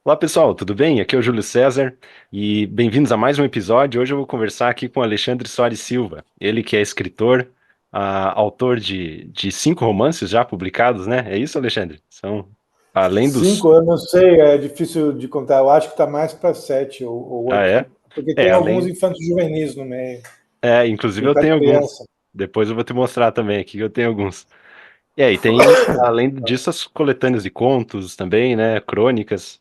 Olá pessoal, tudo bem? Aqui é o Júlio César e bem-vindos a mais um episódio. Hoje eu vou conversar aqui com o Alexandre Soares Silva, ele que é escritor, autor de 5 romances já publicados, né? É isso, Alexandre? São além dos. 5, eu não sei, é difícil de contar. Eu acho que está mais para 7 ou Ah, 8, é? porque É, tem alguns além. infantos juvenis no meio. É, inclusive Tem eu para tenho alguns. criança. Depois eu vou te mostrar também aqui que eu tenho alguns. E aí, tem, além disso, as coletâneas de contos também, né? Crônicas.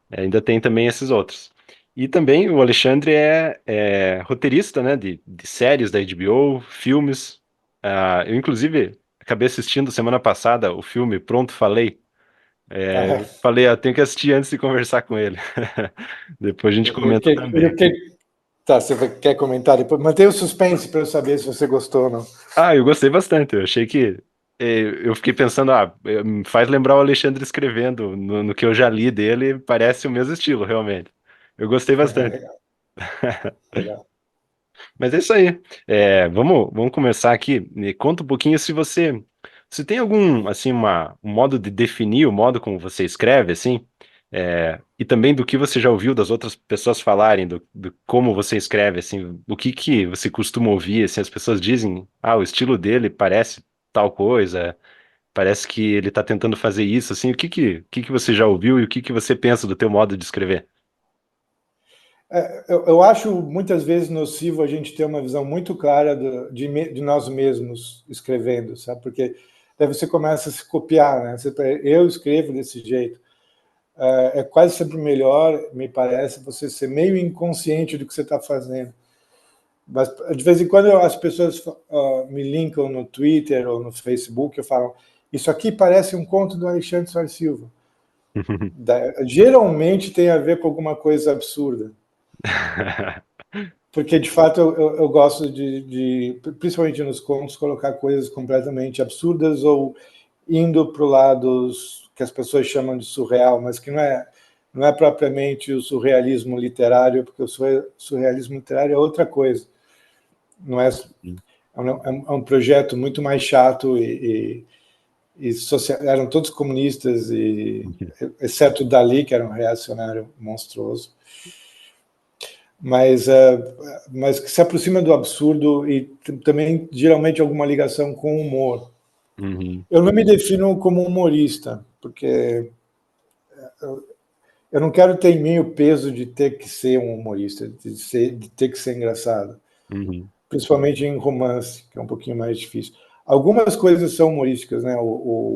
Ainda tem também esses outros. E também o Alexandre é roteirista, né, de séries da HBO, filmes. Eu, inclusive, acabei assistindo semana passada o filme Pronto Falei. Ah, Falei, tenho que assistir antes de conversar com ele. Depois a gente comenta também. tá, você quer comentar depois? Mantém o suspense para eu saber se você gostou ou não. Eu gostei bastante. Eu achei que. Eu fiquei pensando, me faz lembrar o Alexandre escrevendo no que eu já li dele, parece o mesmo estilo, realmente. Eu gostei bastante. Legal, legal. Mas é isso aí. Vamos começar aqui. Me conta um pouquinho se tem algum, assim, um modo de definir o modo como você escreve, assim, e também do que você já ouviu das outras pessoas falarem, do como você escreve, assim, o que que você costuma ouvir, assim, as pessoas dizem, o estilo dele parece tal coisa, parece que ele tá tentando fazer isso, assim, o que que você já ouviu e o que que você pensa do teu modo de escrever? Eu acho muitas vezes nocivo a gente ter uma visão muito clara de nós mesmos escrevendo, sabe? Porque daí você começa a se copiar, né? Eu escrevo desse jeito. É quase sempre melhor, me parece, você ser meio inconsciente do que você está fazendo. Mas, de vez em quando, as pessoas me linkam no Twitter ou no Facebook e falam: Isso aqui parece um conto do Alexandre Soares Silva. Geralmente tem a ver com alguma coisa absurda. Porque, de fato, eu gosto principalmente nos contos, colocar coisas completamente absurdas ou indo para o lado que as pessoas chamam de surreal, mas que não é propriamente o surrealismo literário, porque o surrealismo literário é outra coisa. Não é, é um projeto muito mais chato eram todos comunistas, exceto Dalí, que era um reacionário monstruoso. Mas que se aproxima do absurdo e também geralmente alguma ligação com o humor. Uhum. Eu não me defino como humorista, porque eu não quero ter em mim o peso de ter que ser um humorista, de ter que ser engraçado, Uhum. principalmente em romance, que é um pouquinho mais difícil. Algumas coisas são humorísticas, né? O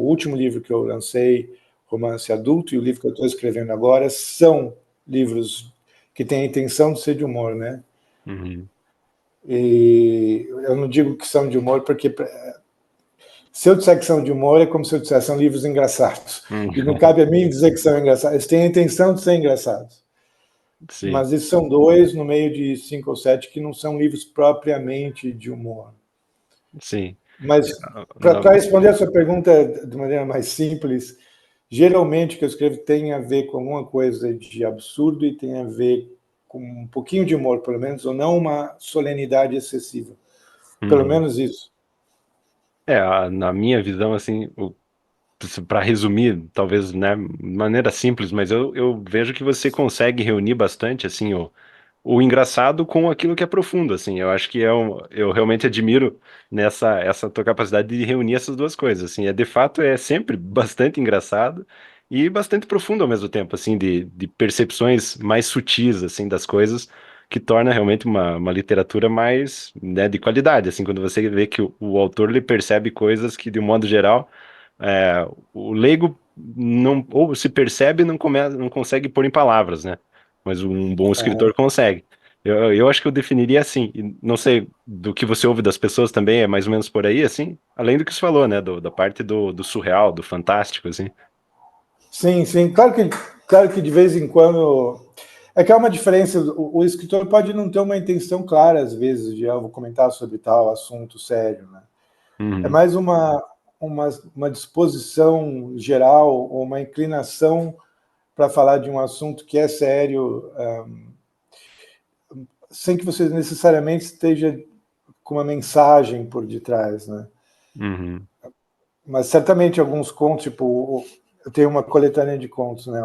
último livro que eu lancei, Romance Adulto, e o livro que eu estou escrevendo agora são livros que têm a intenção de ser de humor, né? Uhum. E eu não digo que são de humor porque se eu disser que são de humor é como se eu dissesse que são livros engraçados. Uhum. E não cabe a mim dizer que são engraçados. Eles têm a intenção de ser engraçados. Sim, Mas esses são dois no meio de 5 ou 7 que não são livros propriamente de humor. sim. Mas para responder a sua pergunta de maneira mais simples, geralmente o que eu escrevo tem a ver com alguma coisa de absurdo e tem a ver com um pouquinho de humor, pelo menos, ou não uma solenidade excessiva. Pelo Uhum. menos isso. Na minha visão, assim, para resumir, talvez, né, de maneira simples, mas eu vejo que você consegue reunir bastante, assim, o engraçado com aquilo que é profundo, assim. Eu acho que eu realmente admiro essa tua capacidade de reunir essas duas coisas, assim. De fato, é sempre bastante engraçado e bastante profundo ao mesmo tempo, assim, de percepções mais sutis, assim, das coisas, que torna realmente uma literatura mais, né, de qualidade, assim, quando você vê que o autor, ele percebe coisas que, de um modo geral, o leigo não, ou se percebe, não consegue pôr em palavras, né? Mas um bom escritor consegue. Eu acho que eu definiria assim. E não sei do que você ouve das pessoas também, é mais ou menos por aí, assim. Além do que você falou, né? Da parte do surreal, do fantástico, assim. Sim, sim. Claro que de vez em quando. É que há uma diferença. O escritor pode não ter uma intenção clara, às vezes, de vou comentar sobre tal assunto sério. Né? É Uhum. mais uma disposição geral, ou uma inclinação para falar de um assunto que é sério, sem que você necessariamente esteja com uma mensagem por detrás. Né? Uhum. Mas certamente alguns contos, tipo, eu tenho uma coletânea de contos, né?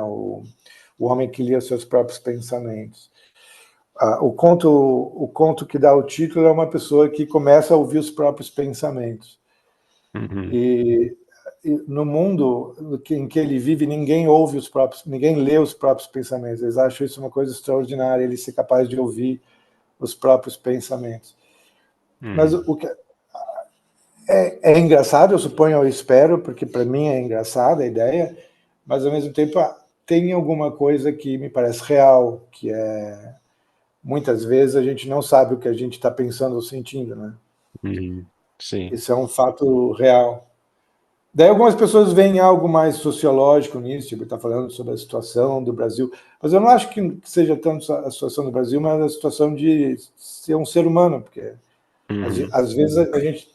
o homem que lia seus próprios pensamentos. O conto que dá o título é uma pessoa que começa a ouvir os próprios pensamentos. Uhum. E no mundo em que ele vive, ninguém lê os próprios pensamentos. Eles acham isso uma coisa extraordinária, ele ser capaz de ouvir os próprios pensamentos. Mas Uhum. o que é engraçado, eu suponho, eu espero, porque para mim é engraçada a ideia, mas ao mesmo tempo tem alguma coisa que me parece real, que é muitas vezes a gente não sabe o que a gente está pensando ou sentindo, né? Uhum. Sim. Isso é um fato real. Daí algumas pessoas veem algo mais sociológico nisso, tipo, está falando sobre a situação do Brasil, mas eu não acho que seja tanto a situação do Brasil, mas a situação de ser um ser humano, porque Uhum. às vezes a gente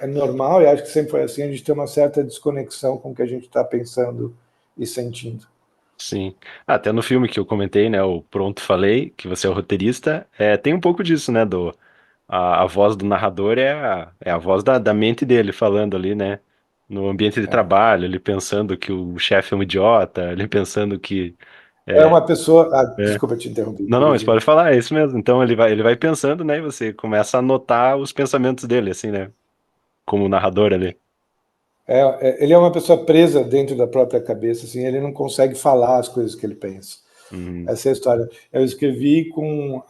é normal, e acho que sempre foi assim, a gente tem uma certa desconexão com o que a gente está pensando e sentindo. Sim. Até no filme que eu comentei, né, o Pronto Falei, que você é o roteirista, tem um pouco disso, né, a voz do narrador é a voz da mente dele falando ali, né, no ambiente de É, trabalho, ele pensando que o chefe é um idiota, ele pensando que... é É, uma pessoa... é. desculpa te interromper, Não, não, queria mas dizer. pode falar, é isso mesmo. Então ele vai pensando, né, e você começa a notar os pensamentos dele, assim, né, como narrador ali. Ele é uma pessoa presa dentro da própria cabeça, assim, ele não consegue falar as coisas que ele pensa. Uhum. Essa é a história. Eu escrevi com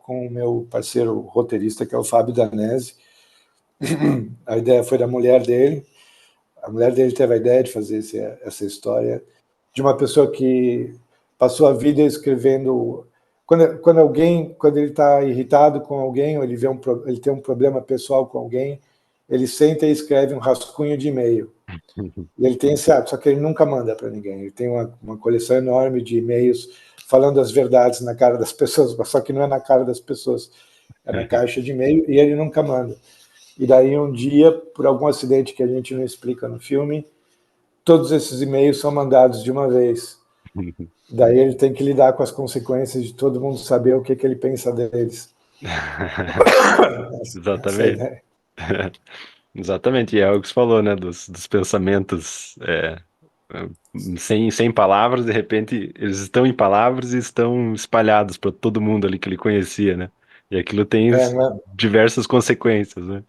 o meu parceiro roteirista, que é o Fábio Danese. A ideia foi da mulher dele. A mulher dele teve a ideia de fazer essa história de uma pessoa que passou a vida escrevendo. Quando ele está irritado com alguém, ou ele tem um problema pessoal com alguém, ele senta e escreve um rascunho de e-mail. Uhum. E ele tem esse hábito, só que ele nunca manda para ninguém. Ele tem uma coleção enorme de e-mails falando as verdades na cara das pessoas, só que não é na cara das pessoas, é na caixa de e-mail, e ele nunca manda. E daí um dia, por algum acidente que a gente não explica no filme, todos esses e-mails são mandados de uma vez. Daí ele tem que lidar com as consequências de todo mundo saber o que ele pensa deles. Essa é a Exatamente. ideia. Exatamente, e é o que você falou, né, dos pensamentos sem palavras, de repente eles estão em palavras e estão espalhados para todo mundo ali que ele conhecia, né? E aquilo tem Não diversas consequências, né?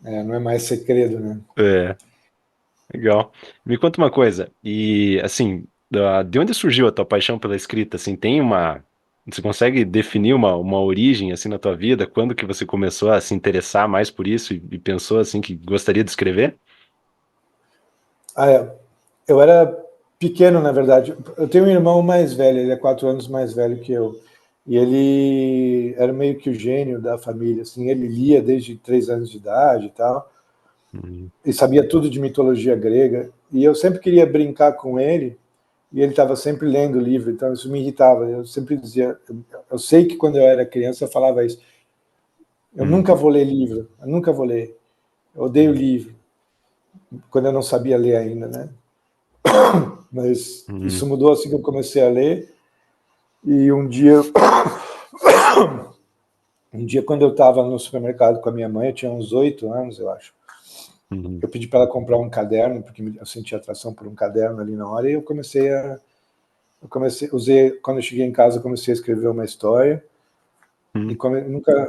não é mais segredo, né? É, legal. Me conta uma coisa, e assim, de onde surgiu a tua paixão pela escrita? Assim, você consegue definir uma origem assim na tua vida? Quando que você começou a se interessar mais por isso e pensou assim que gostaria de escrever? Eu era pequeno, na verdade. Eu tenho um irmão mais velho, ele é 4 anos mais velho que eu. E ele era meio que o gênio da família, assim. Ele lia desde 3 anos de idade e tal, Uhum. e sabia tudo de mitologia grega. E eu sempre queria brincar com ele, e ele estava sempre lendo livro, então isso me irritava. Eu sempre dizia, eu sei que quando eu era criança eu falava isso. Eu nunca Uhum. vou ler livro, eu nunca vou ler. Eu odeio livro, quando eu não sabia ler ainda, né? Mas isso Uhum. mudou assim que eu comecei a ler. E um dia quando eu estava no supermercado com a minha mãe, eu tinha uns 8 anos, eu acho. Uhum. Eu pedi para ela comprar um caderno, porque eu senti atração por um caderno ali na hora, e quando eu cheguei em casa, eu comecei a escrever uma história, e Uhum.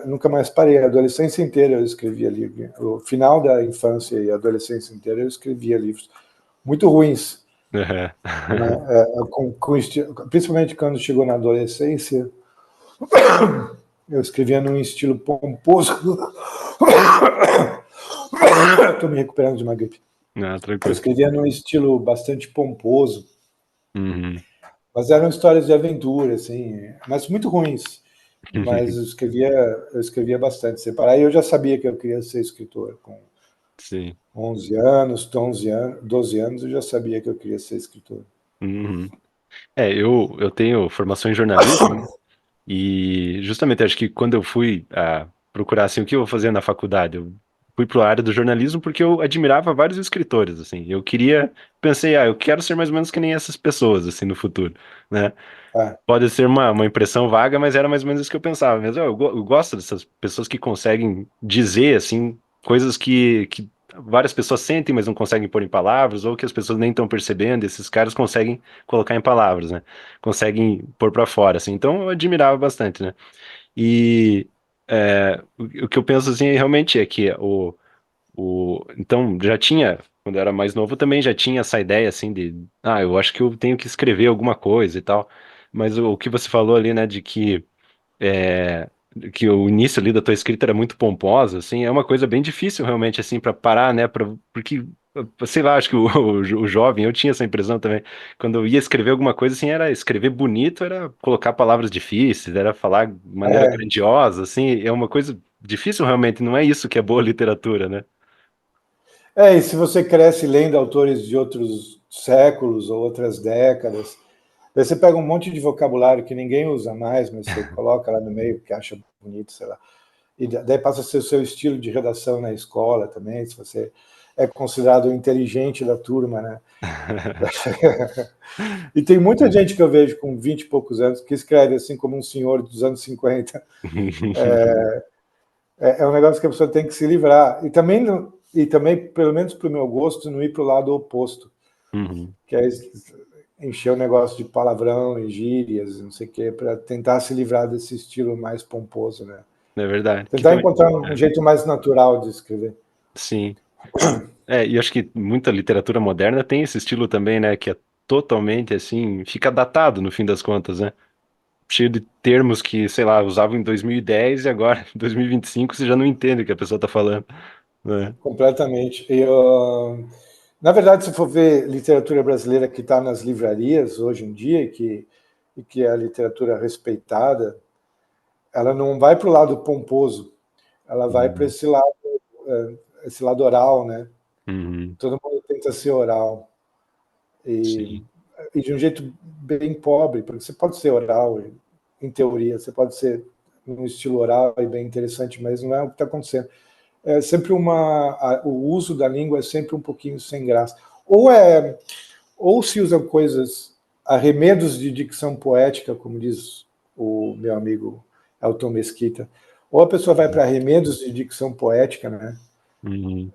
nunca mais parei. A adolescência inteira eu escrevia livros. O final da infância e a adolescência inteira eu escrevia livros muito ruins, Uhum. né? Principalmente quando chegou na adolescência, eu escrevia num estilo pomposo. Estou me recuperando de uma gripe. Não, Eu tranquilo. escrevia num estilo bastante pomposo, Uhum. mas eram histórias de aventura, assim, mas muito ruins. Mas eu escrevia bastante. Separar, e eu já sabia que eu queria ser escritor. Com Sim. 11 anos, 11 anos, 12 anos, eu já sabia que eu queria ser escritor. Uhum. Eu tenho formação em jornalismo, né? E justamente acho que quando eu fui procurar assim, o que eu vou fazer na faculdade, eu fui para a área do jornalismo porque eu admirava vários escritores, assim. Pensei, eu quero ser mais ou menos que nem essas pessoas, assim, no futuro, né? Ah, Pode ser uma impressão vaga, mas era mais ou menos isso que eu pensava mesmo. Eu gosto dessas pessoas que conseguem dizer, assim, coisas que várias pessoas sentem, mas não conseguem pôr em palavras, ou que as pessoas nem estão percebendo, esses caras conseguem colocar em palavras, né? Conseguem pôr para fora, assim. Então eu admirava bastante, né? E o que eu penso assim realmente é que então já tinha, quando eu era mais novo também já tinha essa ideia assim eu acho que eu tenho que escrever alguma coisa e tal. Mas o que você falou ali, né, de é, que o início ali da tua escrita era muito pomposa, assim, é uma coisa bem difícil realmente, assim, para parar, né, porque, sei lá, acho que o jovem, eu tinha essa impressão também, quando eu ia escrever alguma coisa, assim, era escrever bonito, era colocar palavras difíceis, era falar de maneira É, grandiosa, assim, é uma coisa difícil realmente, não é isso que é boa literatura, né? e se você cresce lendo autores de outros séculos ou outras décadas, daí você pega um monte de vocabulário que ninguém usa mais, mas você coloca lá no meio porque acha bonito, sei lá. E daí passa a ser o seu estilo de redação na escola também, se você é considerado o inteligente da turma, né? E tem muita gente que eu vejo com 20 e poucos anos que escreve assim como um senhor dos anos 50. É um negócio que a pessoa tem que se livrar. E também, pelo menos para o meu gosto, não ir para o lado oposto, Uhum. que é encher o negócio de palavrão e gírias, não sei o quê, para tentar se livrar desse estilo mais pomposo, né? É verdade. Que Tentar também, encontrar um é, jeito mais natural de escrever. sim. E acho que muita literatura moderna tem esse estilo também, né? Que é totalmente assim, fica datado no fim das contas, né? Cheio de termos que, sei lá, usavam em 2010 e agora, em 2025, você já não entende o que a pessoa tá falando, né? Completamente. Na verdade, se for ver literatura brasileira que está nas livrarias hoje em dia e que é a literatura respeitada, ela não vai para o lado pomposo, ela vai para Uhum. esse lado oral, né? Uhum. Todo mundo tenta ser oral e, Sim. e de um jeito bem pobre, porque você pode ser oral, em teoria, você pode ser um estilo oral e bem interessante, mas não é o que está acontecendo. É sempre o uso da língua é sempre um pouquinho sem graça. Ou se usam coisas, arremedos de dicção poética, como diz o meu amigo Elton Mesquita, ou a pessoa vai para arremedos de dicção poética, né? Uhum.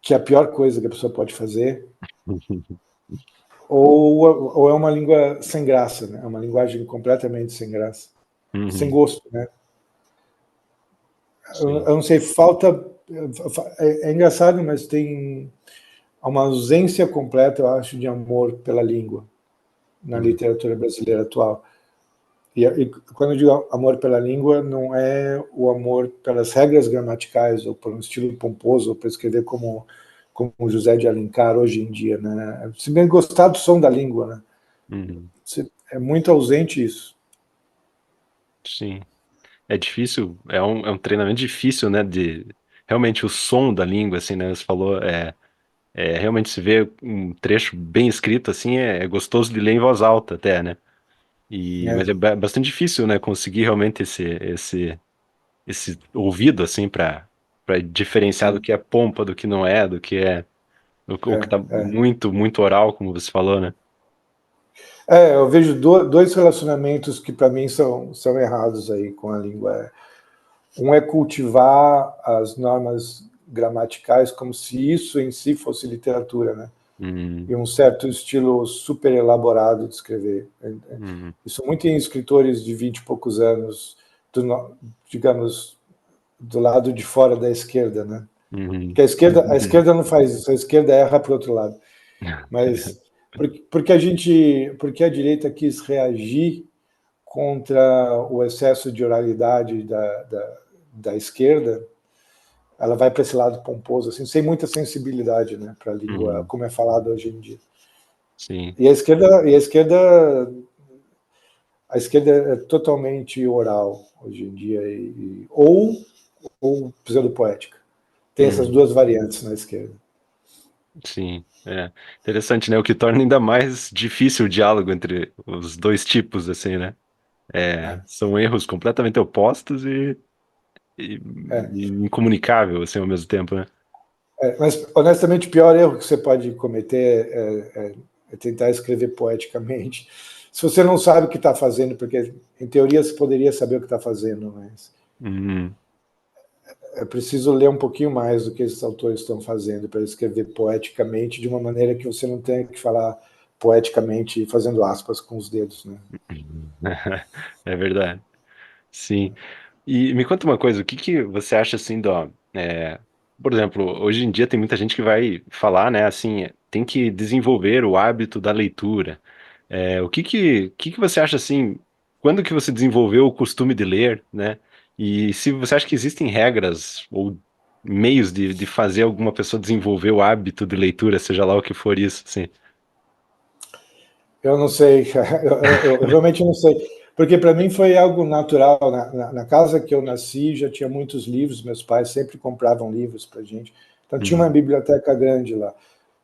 Que é a pior coisa que a pessoa pode fazer, ou é uma língua sem graça, né? É uma linguagem completamente sem graça, sem Uhum. gosto, né? Eu Sim. não sei, falta. É engraçado, mas tem uma ausência completa, eu acho, de amor pela língua na Uhum. literatura brasileira atual. E quando eu digo amor pela língua, não é o amor pelas regras gramaticais ou por um estilo pomposo ou para escrever como José de Alencar hoje em dia, né? Se bem gostar do som da língua, né? Uhum. É muito ausente isso. Sim. É difícil, é um treinamento difícil, né? De realmente o som da língua, assim, né? Você falou, realmente se vê um trecho bem escrito, assim, é gostoso de ler em voz alta até, né? Mas Né? é bastante difícil, né? Conseguir realmente esse ouvido, assim, para diferenciar do É, que é pompa, do que não é, do que é o que tá é. muito, muito oral, como você falou, né? Eu vejo dois relacionamentos que para mim são errados aí com a língua. Um é cultivar as normas gramaticais como se isso em si fosse literatura, né? Hum, E um certo estilo super elaborado de escrever. hum, Isso muito em escritores de 20 e poucos anos, digamos, do lado de fora da esquerda, né? hum. Porque a esquerda não faz isso, a esquerda erra para o outro lado. Mas porque a direita quis reagir contra o excesso de oralidade da esquerda, ela vai para esse lado pomposo, assim, sem muita sensibilidade, né, para a língua Uhum. como é falado hoje em dia. Sim. E a esquerda é totalmente oral hoje em dia, ou pseudopoética. Tem essas Uhum. duas variantes na esquerda. Sim. Interessante, né? O que torna ainda mais difícil o diálogo entre os dois tipos, assim, né? É, São erros completamente opostos e, é, e incomunicável, assim, ao mesmo tempo, né? mas, honestamente, o pior erro que você pode cometer é tentar escrever poeticamente. Se você não sabe o que está fazendo, porque, em teoria, você poderia saber o que está fazendo, mas Uhum. é preciso ler um pouquinho mais do que esses autores estão fazendo para escrever poeticamente de uma maneira que você não tenha que falar poeticamente fazendo aspas com os dedos, né? É verdade. Sim. E me conta uma coisa, o que que você acha assim por exemplo, hoje em dia tem muita gente que vai falar, né, assim, tem que desenvolver o hábito da leitura. O que que você acha assim, quando que você desenvolveu o costume de ler, né? E se você acha que existem regras ou meios de fazer alguma pessoa desenvolver o hábito de leitura, seja lá o que for isso, assim. Eu não sei, eu realmente não sei, porque para mim foi algo natural. Na casa que eu nasci já tinha muitos livros, meus pais sempre compravam livros para gente, então tinha uma Uhum, biblioteca grande lá.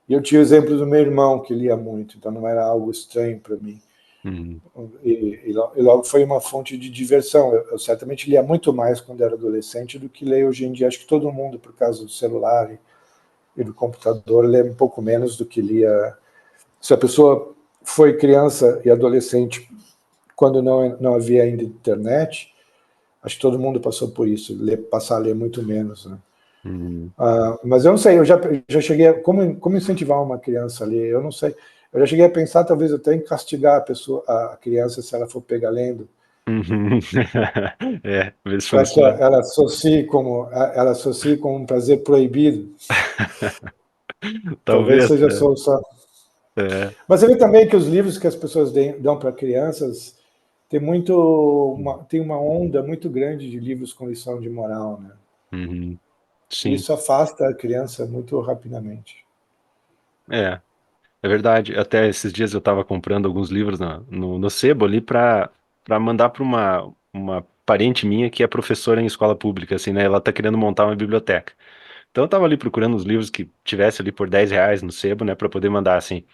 E eu tinha o exemplo do meu irmão que lia muito, então não era algo estranho para mim. uhum, E logo foi uma fonte de diversão. Eu certamente lia muito mais quando era adolescente do que leio hoje em dia. Acho que todo mundo, por causa do celular e do computador, lê um pouco menos do que lia. Se a pessoa foi criança e adolescente quando não havia ainda internet, acho que todo mundo passou por isso, passar a ler muito menos, né? uhum. Mas eu não sei, já cheguei a, como incentivar uma criança a ler, eu não sei. Eu já cheguei a pensar, talvez até em castigar a criança se ela for pegar lendo, Uhum. É, vê se para que funciona. ela associe como um prazer proibido. Talvez Talvez, seja a solução. é. Mas você vê também que os livros que as pessoas dão para crianças tem uma onda muito grande de livros com lição de moral, né? Uhum. E Sim, isso afasta a criança muito rapidamente. é, é verdade. Até esses dias eu estava comprando alguns livros no Sebo ali para mandar para uma parente minha que é professora em escola pública, assim, né? Ela tá querendo montar uma biblioteca. Então eu tava ali procurando os livros que tivesse ali por R$ 10 no Sebo, né, para poder mandar, assim.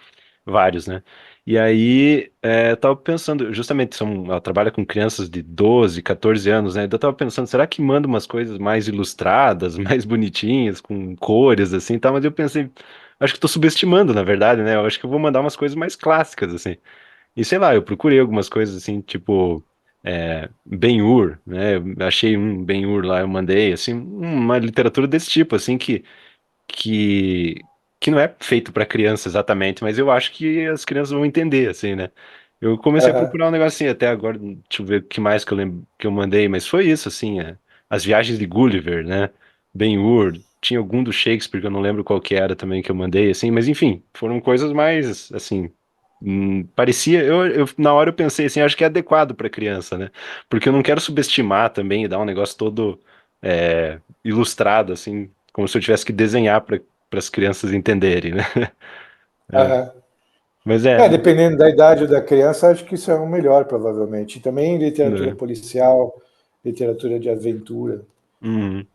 Vários, né? E aí, eu tava pensando, justamente, ela trabalha com crianças de 12, 14 anos, né? Eu tava pensando, será que manda umas coisas mais ilustradas, mais bonitinhas, com cores, assim, tá? Mas eu pensei, acho que tô subestimando, na verdade, né? Eu acho que eu vou mandar umas coisas mais clássicas, assim. E sei lá, eu procurei algumas coisas, assim, tipo, Ben-Hur, né? Eu achei um Ben-Hur lá, eu mandei, assim, uma literatura desse tipo, assim, que, que não é feito para criança exatamente, mas eu acho que as crianças vão entender, assim, né? Eu comecei a Aham, procurar um negocinho até agora, deixa eu ver o que mais que eu lembro que eu mandei, mas foi isso, assim, As Viagens de Gulliver, né? Ben-Hur, tinha algum do Shakespeare que eu não lembro qual que era também que eu mandei, assim, mas enfim, foram coisas mais, assim, parecia, na hora eu pensei assim, acho que é adequado para criança, né? Porque eu não quero subestimar também e dar um negócio todo ilustrado, assim, como se eu tivesse que desenhar para as crianças entenderem, né? É. aham. Mas Dependendo da idade da criança, acho que isso é o melhor, provavelmente. E também literatura né? policial, literatura de aventura. Uhum.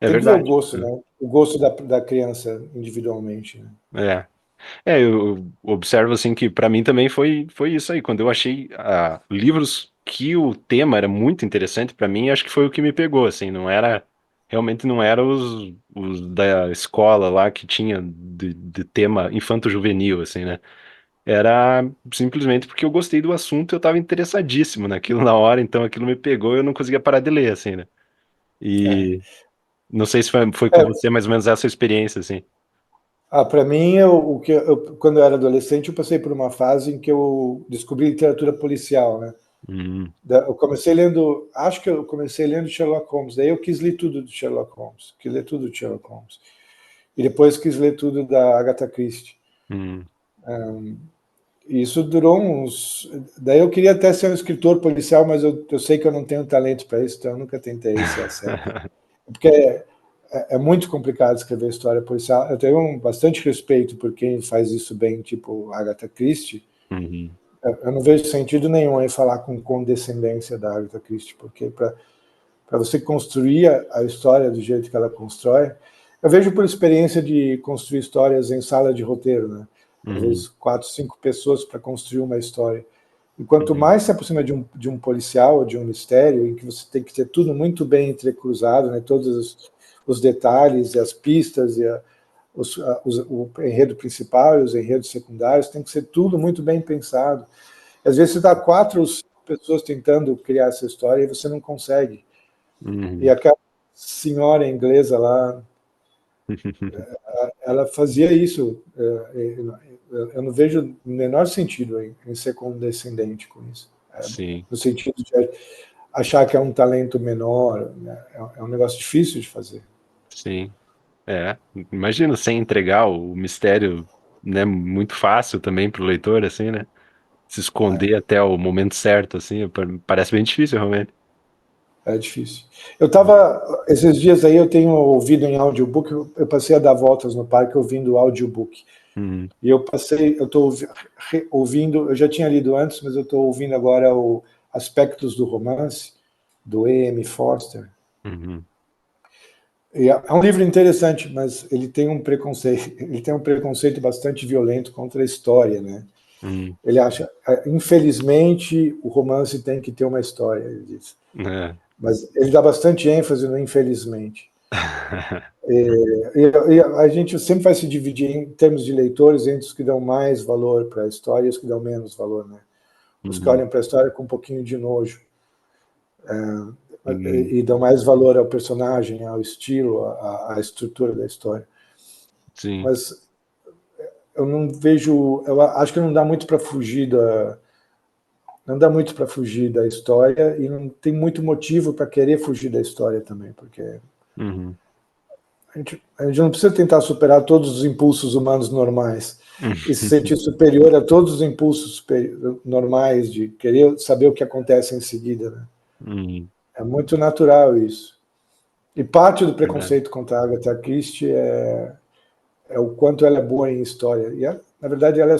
É Tem que ver o verdade. gosto, né? O gosto da criança individualmente, né? É. Eu observo assim que para mim também foi isso aí. Quando eu achei livros que o tema era muito interessante para mim, acho que foi o que me pegou, assim, realmente não era os da escola lá que tinha de tema infanto-juvenil, assim, né? Era simplesmente porque eu gostei do assunto, eu estava interessadíssimo naquilo na hora, então aquilo me pegou e eu não conseguia parar de ler, assim, né? É. E não sei se foi com É, você mais ou menos essa experiência, assim. para mim, quando eu era adolescente, eu passei por uma fase em que eu descobri literatura policial, né? Hum, Eu comecei lendo, acho que eu comecei lendo Sherlock Holmes, daí eu quis ler tudo de Sherlock Holmes, quis ler tudo de Sherlock Holmes. E depois quis ler tudo da Agatha Christie. hum. E isso durou uns. Daí eu queria até ser um escritor policial, mas eu sei que eu não tenho talento para isso, então eu nunca tentei ser a sério. Porque é muito complicado escrever história policial. Eu tenho bastante respeito por quem faz isso bem, tipo Agatha Christie. Uhum, Eu não vejo sentido nenhum em falar com condescendência da Agatha Christie, porque para você construir a história do jeito que ela constrói, eu vejo por experiência de construir histórias em sala de roteiro, né? Às uhum, vezes 4, 5 pessoas para construir uma história. E quanto uhum, mais se aproxima de um policial ou de um mistério, em que você tem que ter tudo muito bem entrecruzado, né? Todos os detalhes e as pistas e o enredo principal e os enredos secundários, tem que ser tudo muito bem pensado. Às vezes você dá 4 ou 5 pessoas tentando criar essa história e você não consegue. E uhum. acaba senhora inglesa lá, ela fazia isso. Eu não vejo o menor sentido em ser condescendente com isso. Sim, No sentido de achar que é um talento menor, né? É um negócio difícil de fazer. sim. É, imagina sem entregar o mistério, né, muito fácil também para o leitor, assim, né? Se esconder até o momento certo, assim, parece bem difícil, realmente. É difícil. Esses dias aí eu tenho ouvido em audiobook, eu passei a dar voltas no parque ouvindo audiobook. Uhum, E eu estou ouvindo, eu já tinha lido antes, mas eu estou ouvindo agora o Aspectos do Romance, do E.M. Forster. uhum, E é um livro interessante, mas ele tem um preconceito, ele tem um preconceito bastante violento contra a história, né? uhum. Ele acha, infelizmente, o romance tem que ter uma história, ele diz. É. Mas ele dá bastante ênfase no infelizmente. E a gente sempre vai se dividir em termos de leitores entre os que dão mais valor para a história e os que dão menos valor, né? Os que Uhum, olham para a história com um pouquinho de nojo uhum. e dão mais valor ao personagem, ao estilo, à estrutura da história. Sim, Mas eu não vejo, eu acho que não dá muito para fugir da história e não tem muito motivo para querer fugir da história também, porque uhum. a gente não precisa tentar superar todos os impulsos humanos normais e se sentir Uhum. superior a todos os impulsos normais de querer saber o que acontece em seguida, né? Uhum. É muito natural isso. E parte do Verdade. preconceito contra a Agatha Christie é o quanto ela é boa em história. E, na verdade, ela é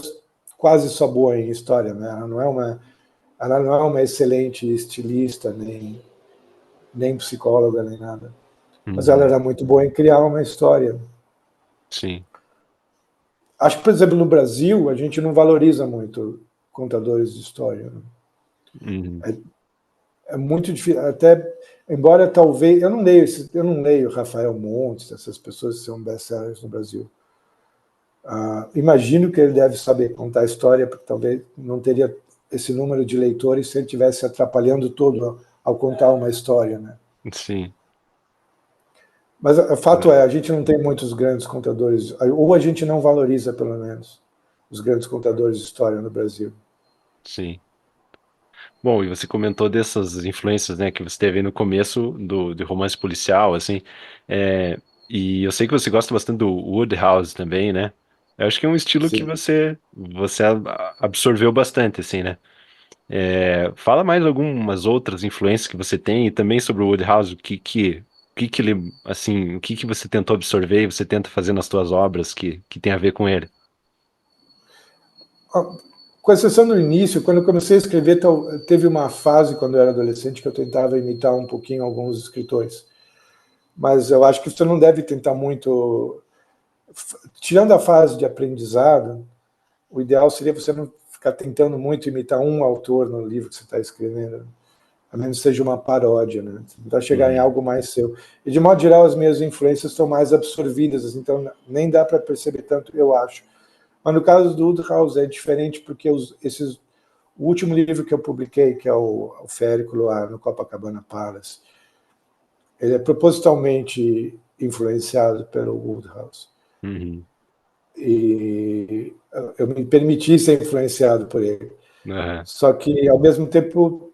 quase só boa em história, né? Ela não é uma excelente estilista, nem psicóloga, nem nada. Mas ela Uhum. era muito boa em criar uma história. Sim. Acho que, por exemplo, no Brasil, a gente não valoriza muito contadores de história, né? Uhum. É muito difícil, até embora talvez eu não leio Rafael Montes, essas pessoas que são best-sellers no Brasil. Imagino que ele deve saber contar a história, porque talvez não teria esse número de leitores se ele estivesse atrapalhando todo ao contar uma história, né? Sim. Mas o fato É. é, a gente não tem muitos grandes contadores, ou a gente não valoriza, pelo menos, os grandes contadores de história no Brasil. Sim. Bom, e você comentou dessas influências, né, que você teve aí no começo de romance policial, assim, e eu sei que você gosta bastante do Wodehouse também, né? Eu acho que é um estilo que Sim. você absorveu bastante, assim, né? Fala mais algumas outras influências que você tem e também sobre o Wodehouse, o que que ele, assim, o que que você tentou absorver e você tenta fazer nas suas obras que tem a ver com ele? Com exceção no início, quando eu comecei a escrever, teve uma fase quando eu era adolescente que eu tentava imitar um pouquinho alguns escritores. Mas eu acho que você não deve tentar muito. Tirando a fase de aprendizado, o ideal seria você não ficar tentando muito imitar um autor no livro que você está escrevendo, a menos que seja uma paródia, né? Você tentar chegar em Uhum, algo mais seu. E de modo geral, as minhas influências estão mais absorvidas, então nem dá para perceber tanto, eu acho. Mas no caso do Woodhouse é diferente porque o último livro que eu publiquei, que é o Férico Luar, no Copacabana Palace, ele é propositalmente influenciado pelo Woodhouse. uhum, E eu me permiti ser influenciado por ele. aham, Só que, ao mesmo tempo,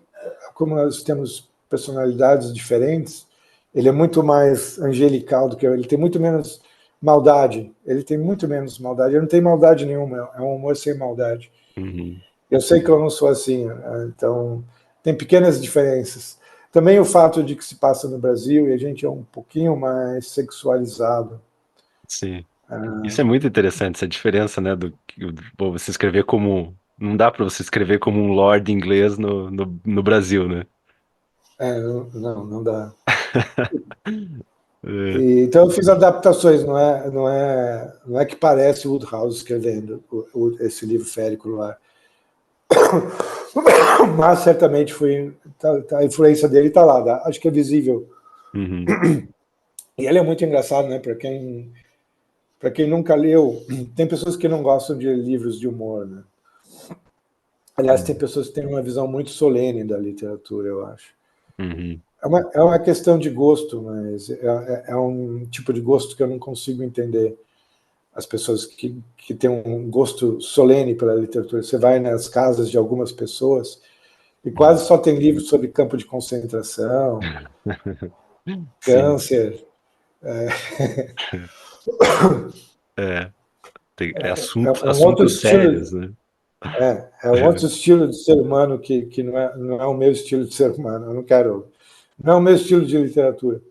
como nós temos personalidades diferentes, ele é muito mais angelical do que eu. Ele tem muito menos maldade. Ele tem muito menos maldade. Ele não tem maldade nenhuma. É um humor sem maldade. uhum. Eu sei que eu não sou assim. Então, tem pequenas diferenças. Também o fato de que se passa no Brasil e a gente é um pouquinho mais sexualizado. Sim. Isso é muito interessante, essa diferença, né, pô, você escrever como, não dá para você escrever como um lord inglês no Brasil, né? Não dá. É, Então eu fiz adaptações, não é que parece o Woodhouse escrevendo esse livro férico lá, mas certamente a influência dele está lá, acho que é visível. uhum, E ele é muito engraçado, né? Para quem nunca leu, tem pessoas que não gostam de livros de humor, né? Aliás, tem uhum, pessoas que têm uma visão muito solene da literatura, eu acho. uhum, é uma questão de gosto, mas é um tipo de gosto que eu não consigo entender. As pessoas que têm um gosto solene pela literatura. Você vai nas casas de algumas pessoas e quase só tem livros sobre campo de concentração, Sim. câncer. É, é É um outro assuntos estilo, sérios, né? é um outro estilo de ser humano que não é o meu estilo de ser humano. Eu não quero. Não é o meu estilo de literatura.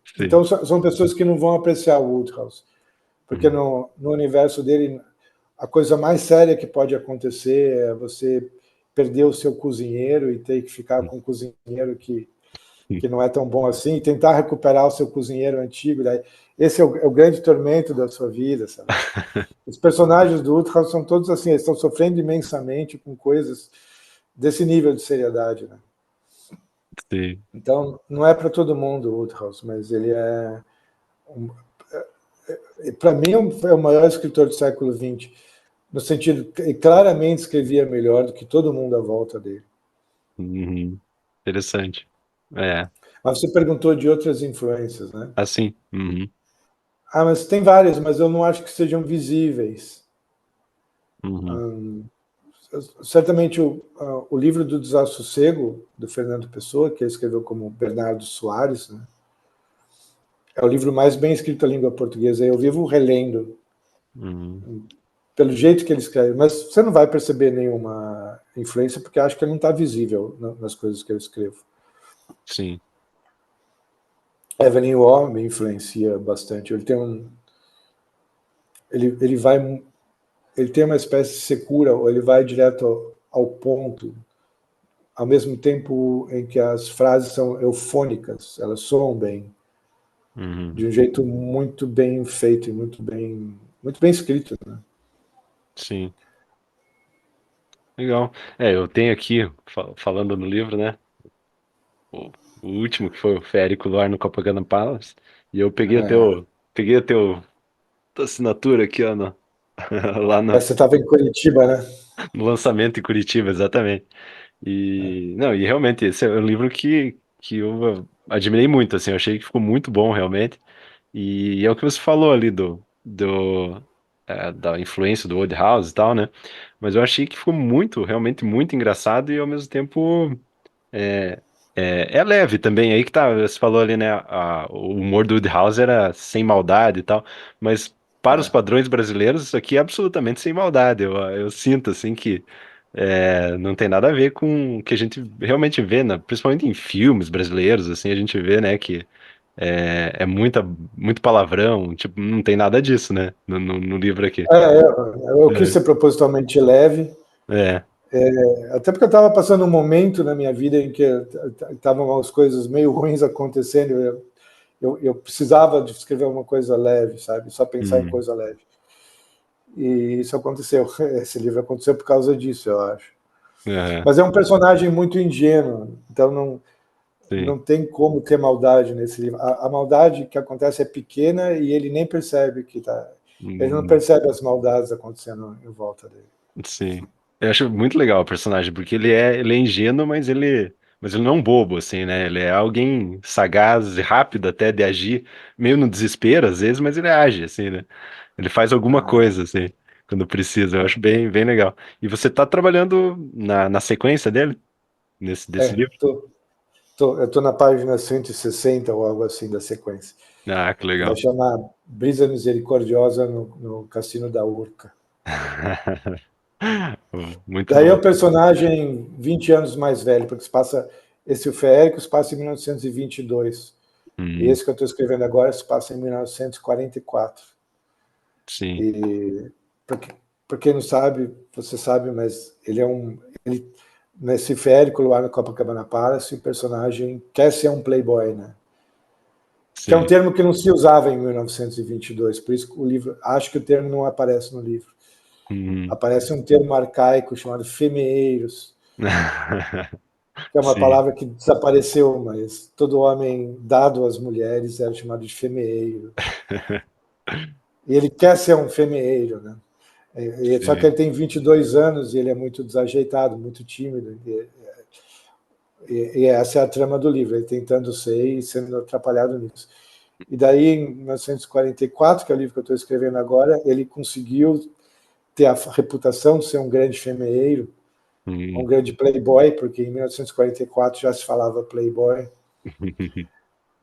Sim. Então, são pessoas que não vão apreciar o Wodehouse, porque Uhum. no universo dele, a coisa mais séria que pode acontecer é você perder o seu cozinheiro e ter que ficar com um cozinheiro que não é tão bom assim, e tentar recuperar o seu cozinheiro antigo. Daí, esse é o grande tormento da sua vida, sabe? Os personagens do Wodehouse são todos assim, eles estão sofrendo imensamente com coisas desse nível de seriedade, né? Sim. Então, não é para todo mundo o Wodehouse, mas ele é um, para mim, foi o maior escritor do século XX, no sentido que ele claramente escrevia melhor do que todo mundo à volta dele. Uhum. Interessante. É, Mas você perguntou de outras influências, né? assim. Uhum. Ah, mas tem várias, mas eu não acho que sejam visíveis. Uhum. Certamente o livro do Desassossego, do Fernando Pessoa, que ele escreveu como Bernardo Soares, né? É o livro mais bem escrito à língua portuguesa. Eu vivo relendo, Uhum. pelo jeito que ele escreve, mas você não vai perceber nenhuma influência, porque acho que ele não está visível nas coisas que eu escrevo. Sim. Evelyn Waugh me influencia bastante. Ele vai, ele tem uma espécie de secura, ou ele vai direto ao ponto, ao mesmo tempo em que as frases são eufônicas, elas soam bem, Uhum. de um jeito muito bem feito e muito bem escrito, né? Sim. Legal. É, eu tenho aqui, falando no livro, né? O, o último, que foi o Férico Luar no Copacabana Palace. E eu peguei tua assinatura aqui, ó, lá Você estava em Curitiba, né? no lançamento em Curitiba, exatamente. E, não, e realmente, esse é um livro que eu admirei muito, assim, eu achei que ficou muito bom, realmente. E é o que você falou ali da influência do Old House e tal, né? Mas eu achei que ficou muito, realmente muito engraçado e ao mesmo tempo é leve também. Aí que tá, você falou ali, né? O humor do Woodhouse era sem maldade e tal, mas para os padrões brasileiros, isso aqui é absolutamente sem maldade. Eu sinto, assim, que não tem nada a ver com o que a gente realmente vê, né? Principalmente em filmes brasileiros, assim, a gente vê, né, que muito palavrão, tipo, não tem nada disso, né? No livro aqui. Eu quis ser propositalmente leve, É, até porque eu estava passando um momento na minha vida em que estavam as coisas meio ruins acontecendo. Eu precisava de escrever uma coisa leve, sabe? Só pensar em hum, coisa leve. E isso aconteceu. Esse livro aconteceu por causa disso, eu acho. é, Mas é um personagem muito ingênuo, então sim. não tem como ter maldade nesse livro. A maldade que acontece é pequena e ele nem percebe que tá. Ele não Hum, percebe as maldades acontecendo em volta dele. sim. Eu acho muito legal o personagem, porque ele é ingênuo, mas ele não é um bobo, assim, né? Ele é alguém sagaz e rápido até de agir, meio no desespero às vezes, mas ele age, assim, né? Ele faz alguma coisa, assim, quando precisa. Eu acho bem legal. E você tá trabalhando na sequência dele, desse livro? Eu tô na página 160 ou algo assim da sequência. Ah, que Vai legal. chamar Brisa Misericordiosa no Cassino da Urca. Muito Daí é bom. o personagem 20 anos mais velho, porque se passa. Esse o Féricos passa em 1922. E Hum, esse que eu estou escrevendo agora se passa em 1944. sim, E para quem não sabe, você sabe, mas ele é um. Ele, nesse férico lá no Copacabana Palace, o personagem quer ser um playboy, né? Que é um sim. termo que não se usava em 1922, por isso que o livro, acho que o termo não aparece no livro. Hum. Aparece um termo arcaico chamado femeeiros, que é uma Sim. palavra que desapareceu, mas todo homem dado às mulheres era chamado de femeeiro. E ele quer ser um femeeiro, né? Só que Sim. ele tem 22 anos e ele é muito desajeitado, muito tímido. E essa é a trama do livro, ele tentando ser e sendo atrapalhado nisso. E daí, em 1944, que é o livro que eu estou escrevendo agora, ele conseguiu ter a reputação de ser um grande femeeiro, um grande playboy, porque em 1944 já se falava playboy,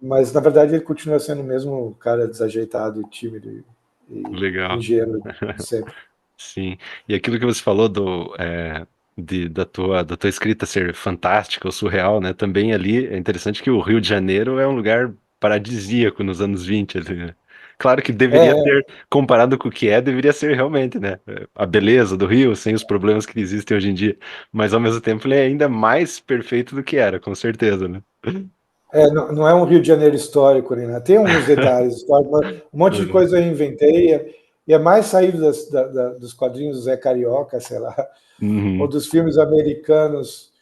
mas na verdade ele continua sendo o mesmo cara desajeitado e tímido e Legal. ingênuo de sempre. Sim. E aquilo que você falou da tua escrita ser fantástica ou surreal, né? Também ali é interessante que o Rio de Janeiro é um lugar paradisíaco nos anos 20, assim, né? Claro que deveria É, ser, comparado com o que é, deveria ser realmente, né? A beleza do Rio, sem os problemas que existem hoje em dia. Mas ao mesmo tempo ele é ainda mais perfeito do que era, com certeza, né? não, não é um Rio de Janeiro histórico, nem nada. Tem alguns detalhes históricos, mas um monte de coisa eu inventei, e é mais saído dos quadrinhos do Zé Carioca, sei lá, ou Uhum, dos filmes americanos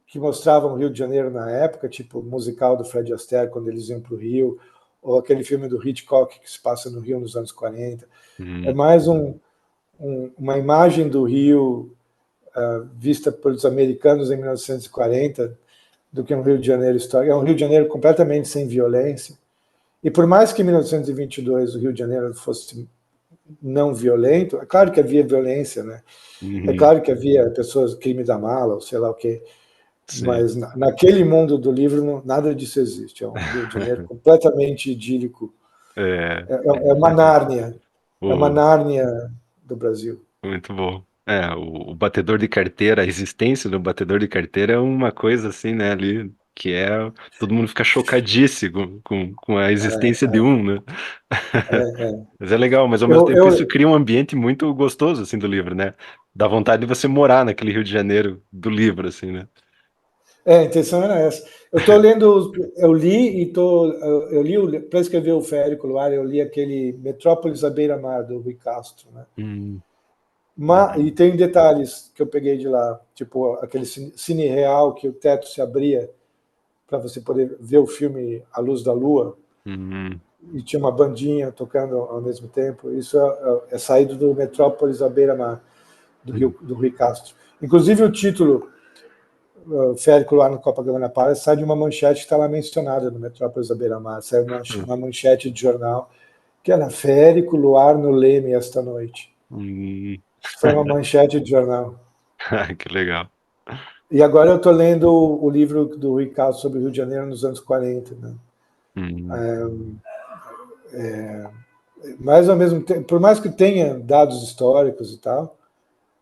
que mostravam o Rio de Janeiro na época, tipo o musical do Fred Astaire, quando eles iam para o Rio, ou aquele filme do Hitchcock que se passa no Rio nos anos 40. É uhum, mais uma imagem do Rio vista pelos americanos em 1940 do que um Rio de Janeiro histórico. É um Rio de Janeiro completamente sem violência. E por mais que em 1922 o Rio de Janeiro fosse não violento, é claro que havia violência, né? É uhum, claro que havia pessoas, crime da mala, ou sei lá o quê, sim. mas naquele mundo do livro nada disso existe. É um Rio de Janeiro completamente idílico. É, É uma Nárnia, é uma o, Nárnia do Brasil. muito bom. O batedor de carteira, a existência do batedor de carteira é uma coisa assim, né, ali, que é, todo mundo fica chocadíssimo com a existência de um, né? Mas é legal, mas ao mesmo Eu, tempo isso eu, cria um ambiente muito gostoso, assim, do livro, né? Dá vontade de você morar naquele Rio de Janeiro do livro, assim, né? a intenção era essa. Eu estou lendo, eu li e eu li para escrever o Férico Luar, eu li aquele Metrópolis à beira-mar do Rui Castro, né? Hum, E uhum, tem detalhes que eu peguei de lá, tipo aquele cine real que o teto se abria para você poder ver o filme à luz da lua uhum, e tinha uma bandinha tocando ao mesmo tempo. Isso é saído do Metrópolis à beira-mar uhum. do Rui Castro. Inclusive o título Férico lá no Copacabana Palace sai de uma manchete que está lá mencionada no Metrópolis da Beira-Mar. Saiu uma manchete de jornal que era Férico Luar no Leme esta noite. Hum. Foi uma manchete de jornal. Que legal. E agora eu estou lendo o livro do Ricardo sobre o Rio de Janeiro nos anos 40. Né? Hum, Mas ao mesmo tempo, por mais que tenha dados históricos e tal,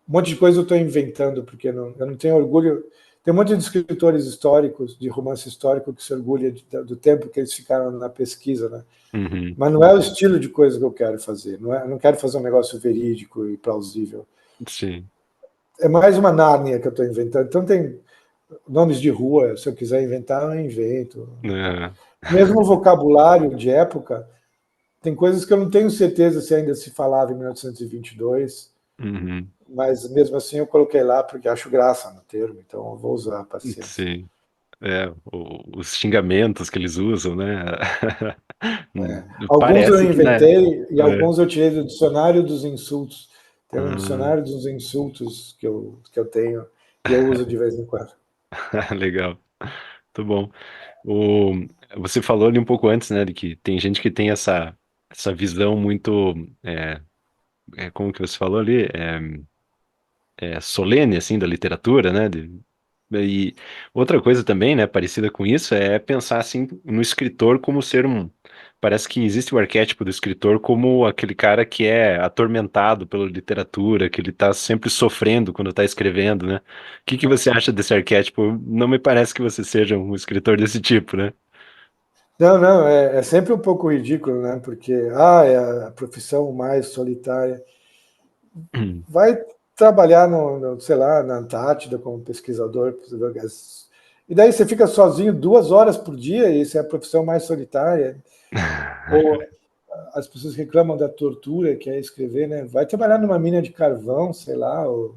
um monte de coisa eu estou inventando, porque eu não tenho orgulho. Tem um monte de escritores históricos, de romance histórico, que se orgulha do tempo que eles ficaram na pesquisa, né? uhum, Mas não é o estilo de coisa que eu quero fazer. Eu não quero fazer um negócio verídico e plausível. sim. É mais uma Nárnia que eu estou inventando. Então tem nomes de rua, se eu quiser inventar, eu invento. É. Mesmo o vocabulário de época, tem coisas que eu não tenho certeza se ainda se falava em 1922, Uhum, mas mesmo assim eu coloquei lá porque acho graça no termo, então eu vou usar a paciência. sim. Os xingamentos que eles usam, né? Alguns eu Parece que, né? inventei e É. alguns eu tirei do dicionário dos insultos. Tem um Ah, dicionário dos insultos que eu tenho e eu uso de vez em quando. legal. Muito bom. O, Você falou ali um pouco antes, né, de que tem gente que tem essa visão muito, é, como que você falou ali? Solene, assim, da literatura, né? E outra coisa também, né, parecida com isso, é pensar, assim, no escritor como ser um... Parece que existe o arquétipo do escritor como aquele cara que é atormentado pela literatura, que ele tá sempre sofrendo quando tá escrevendo, né? O que que você acha desse arquétipo? Não me parece que você seja um escritor desse tipo, né? Não, não, é sempre um pouco ridículo, né? Porque é a profissão mais solitária. Vai trabalhar sei lá, na Antártida como pesquisador. E daí você fica sozinho 2 horas por dia e isso é a profissão mais solitária. Ou as pessoas reclamam da tortura que é escrever, né? Vai trabalhar numa mina de carvão, sei lá, ou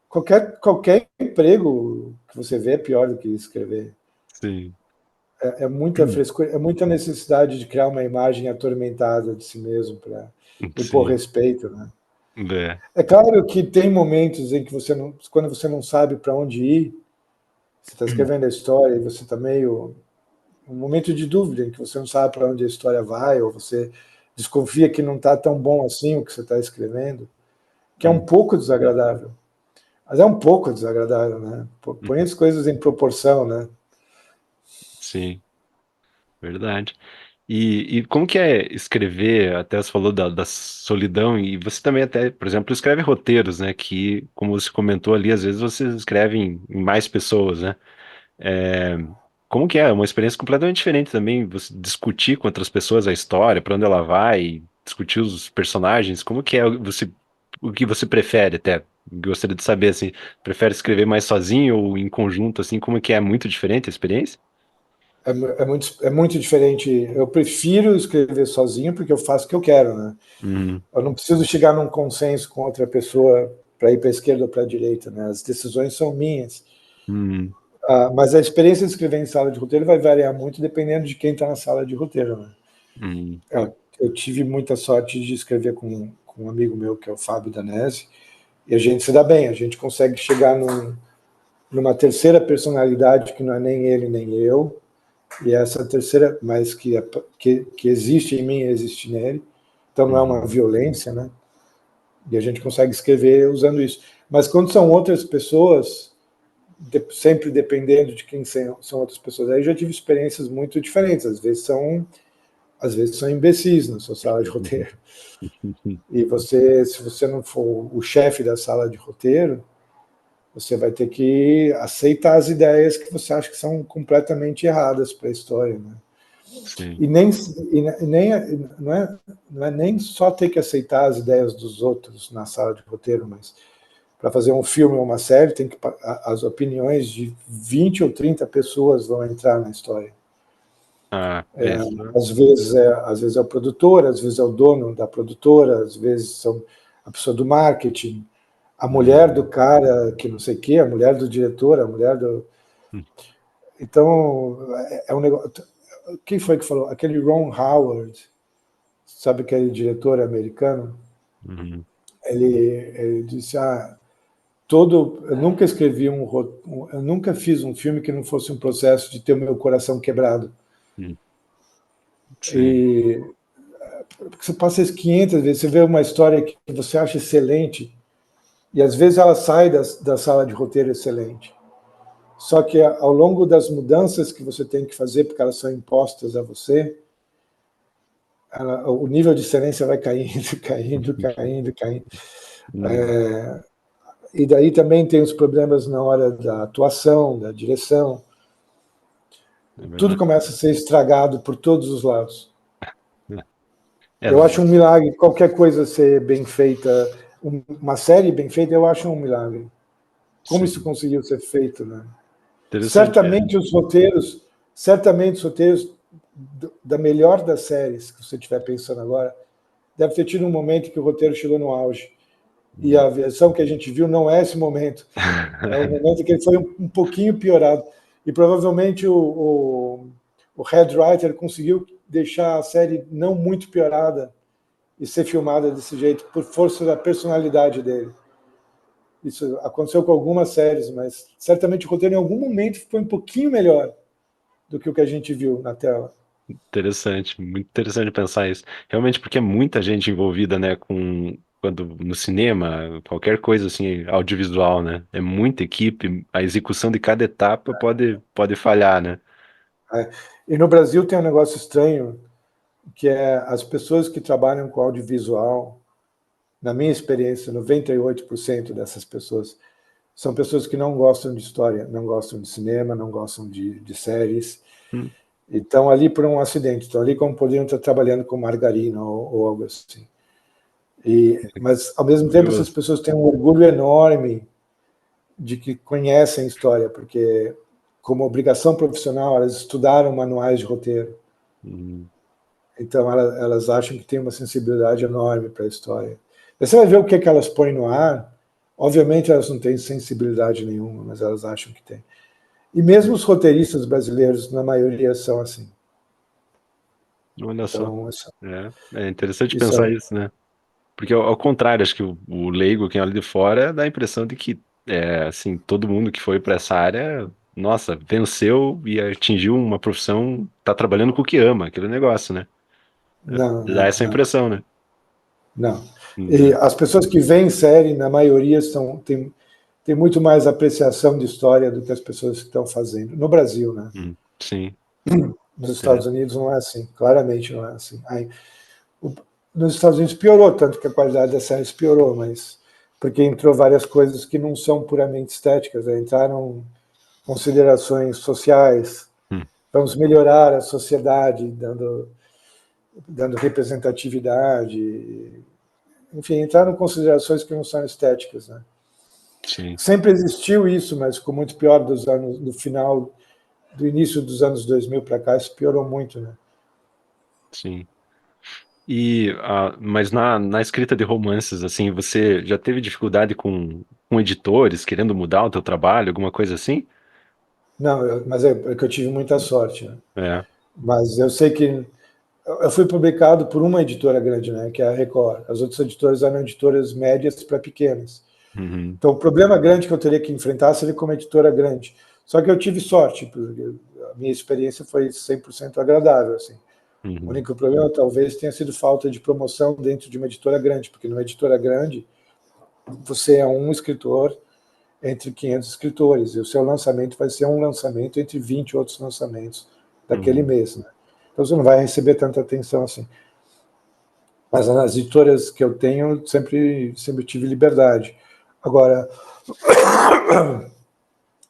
qualquer emprego que você vê é pior do que escrever. Sim. É muita frescura, é muita necessidade de criar uma imagem atormentada de si mesmo para impor Sim. respeito, né? É. É claro que tem momentos em que quando você não sabe para onde ir, Você está escrevendo a história e você está meio um momento de dúvida em que você não sabe para onde a história vai, ou você desconfia que não está tão bom assim o que você está escrevendo, que é um Hum, pouco desagradável. Mas é um pouco desagradável, né? Põe uhum. as coisas em proporção, né? Sim, verdade. E como que é escrever, até você falou da solidão, e você também até, por exemplo, escreve roteiros, né? Que, como você comentou ali, às vezes você escreve em mais pessoas, né? É, como que é? Uma experiência completamente diferente também, você discutir com outras pessoas a história, para onde ela vai, discutir os personagens, como que é você, o que você prefere até? Gostaria de saber, assim, prefere escrever mais sozinho ou em conjunto, assim, como que é? Muito diferente a experiência? É muito diferente. Eu prefiro escrever sozinho porque eu faço o que eu quero, né? Uhum, Eu não preciso chegar num consenso com outra pessoa para ir para a esquerda ou para a direita, né? As decisões são minhas. uhum, Mas a experiência de escrever em sala de roteiro vai variar muito dependendo de quem está na sala de roteiro, né? uhum, Eu tive muita sorte de escrever com um amigo meu, que é o Fábio Danese, e a gente se dá bem, a gente consegue chegar numa terceira personalidade que não é nem ele nem eu, e essa terceira, mas que existe em mim, existe nele, então não é uma uhum, violência, né? E a gente consegue escrever usando isso. Mas quando são outras pessoas, sempre dependendo de quem são outras pessoas, aí já tive experiências muito diferentes. Às vezes são imbecis na sua sala de uhum, roteiro. E você, se você não for o chefe da sala de roteiro, você vai ter que aceitar as ideias que você acha que são completamente erradas para a história, né? sim. E nem não é nem só ter que aceitar as ideias dos outros na sala de roteiro, mas para fazer um filme ou uma série, as opiniões de 20 ou 30 pessoas vão entrar na história. Ah, é isso. Às vezes é o produtor, às vezes é o dono da produtora, às vezes são a pessoa do marketing, a mulher do Uhum, cara que não sei o quê, a mulher do diretor, a mulher do. Então, é um negócio. Quem foi que falou? Aquele Ron Howard, sabe aquele diretor americano? uhum, Ele disse: eu nunca eu nunca fiz um filme que não fosse um processo de ter o meu coração quebrado. uhum, sim. E você passa isso 500 vezes, você vê uma história que você acha excelente, e às vezes ela sai da sala de roteiro excelente. Só que ao longo das mudanças que você tem que fazer, porque elas são impostas a você, o nível de excelência vai caindo, caindo, caindo, caindo. Uhum, E daí também tem os problemas na hora da atuação, da direção. é Tudo verdade. começa a ser estragado por todos os lados. É, Eu acho um milagre qualquer coisa ser bem feita, uma série bem feita, eu acho um milagre. Como isso sim. conseguiu ser feito, né? Interessante. Certamente os roteiros da melhor das séries que você estiver pensando agora, deve ter tido um momento que o roteiro chegou no auge. E Uhum. a versão que a gente viu não é esse momento. É um momento que ele foi um pouquinho piorado. E provavelmente o head writer conseguiu deixar a série não muito piorada e ser filmada desse jeito por força da personalidade dele. Isso aconteceu com algumas séries, mas certamente o roteiro em algum momento foi um pouquinho melhor do que o que a gente viu na tela. Interessante, muito interessante pensar isso. Realmente, porque é muita gente envolvida, né, com quando no cinema, qualquer coisa assim, audiovisual, né? É muita equipe, a execução de cada etapa pode falhar, né? É. E no Brasil tem um negócio estranho, que é as pessoas que trabalham com audiovisual, na minha experiência, 98% dessas pessoas são pessoas que não gostam de história, não gostam de cinema, não gostam de séries, Hum, e estão ali por um acidente, estão ali como poderiam estar trabalhando com margarina ou algo assim. Mas, ao mesmo tempo, essas curioso. pessoas têm um orgulho enorme de que conhecem história, porque, como obrigação profissional, elas estudaram manuais de roteiro. Hum, Então, elas acham que tem uma sensibilidade enorme para a história. Você vai ver o que elas põem no ar. Obviamente, elas não têm sensibilidade nenhuma, mas elas acham que tem. E mesmo os roteiristas brasileiros, na maioria, são assim. olha só. Então, isso, É interessante isso pensar é, isso, né? Porque ao contrário, acho que o leigo, quem olha de fora, dá a impressão de que assim, todo mundo que foi para essa área nossa, venceu e atingiu uma profissão, tá trabalhando com o que ama, aquele negócio, né? Não, Dá não, essa não, impressão, né? não. E Né? as pessoas que veem série, na maioria, tem muito mais apreciação de história do que as pessoas que estão fazendo. No Brasil, né? Sim, Nos é, Estados Unidos não é assim, claramente não é assim. Nos Estados Unidos piorou, tanto que a qualidade das séries piorou, mas porque entrou várias coisas que não são puramente estéticas, né? Entraram considerações sociais, hum, vamos melhorar a sociedade, dando representatividade, enfim, entraram considerações que não são estéticas, né? sim, Sempre existiu isso, mas ficou muito pior do final, do início dos anos 2000 para cá, isso piorou muito, né? sim. Mas na escrita de romances, assim, você já teve dificuldade com editores querendo mudar o teu trabalho, alguma coisa assim? Não, mas é que eu tive muita sorte, né? É. Mas eu sei que eu fui publicado por uma editora grande, né, que é a Record. As outras editoras eram editoras médias para pequenas. Uhum, Então, o problema grande que eu teria que enfrentar seria como editora grande. Só que eu tive sorte, porque a minha experiência foi 100% agradável. Assim. O uhum, único problema talvez tenha sido falta de promoção dentro de uma editora grande, porque numa editora grande você é um escritor entre 500 escritores, e o seu lançamento vai ser um lançamento entre 20 outros lançamentos daquele uhum, mês. Né? Então você não vai receber tanta atenção assim. Mas nas editoras que eu tenho, sempre tive liberdade. Agora,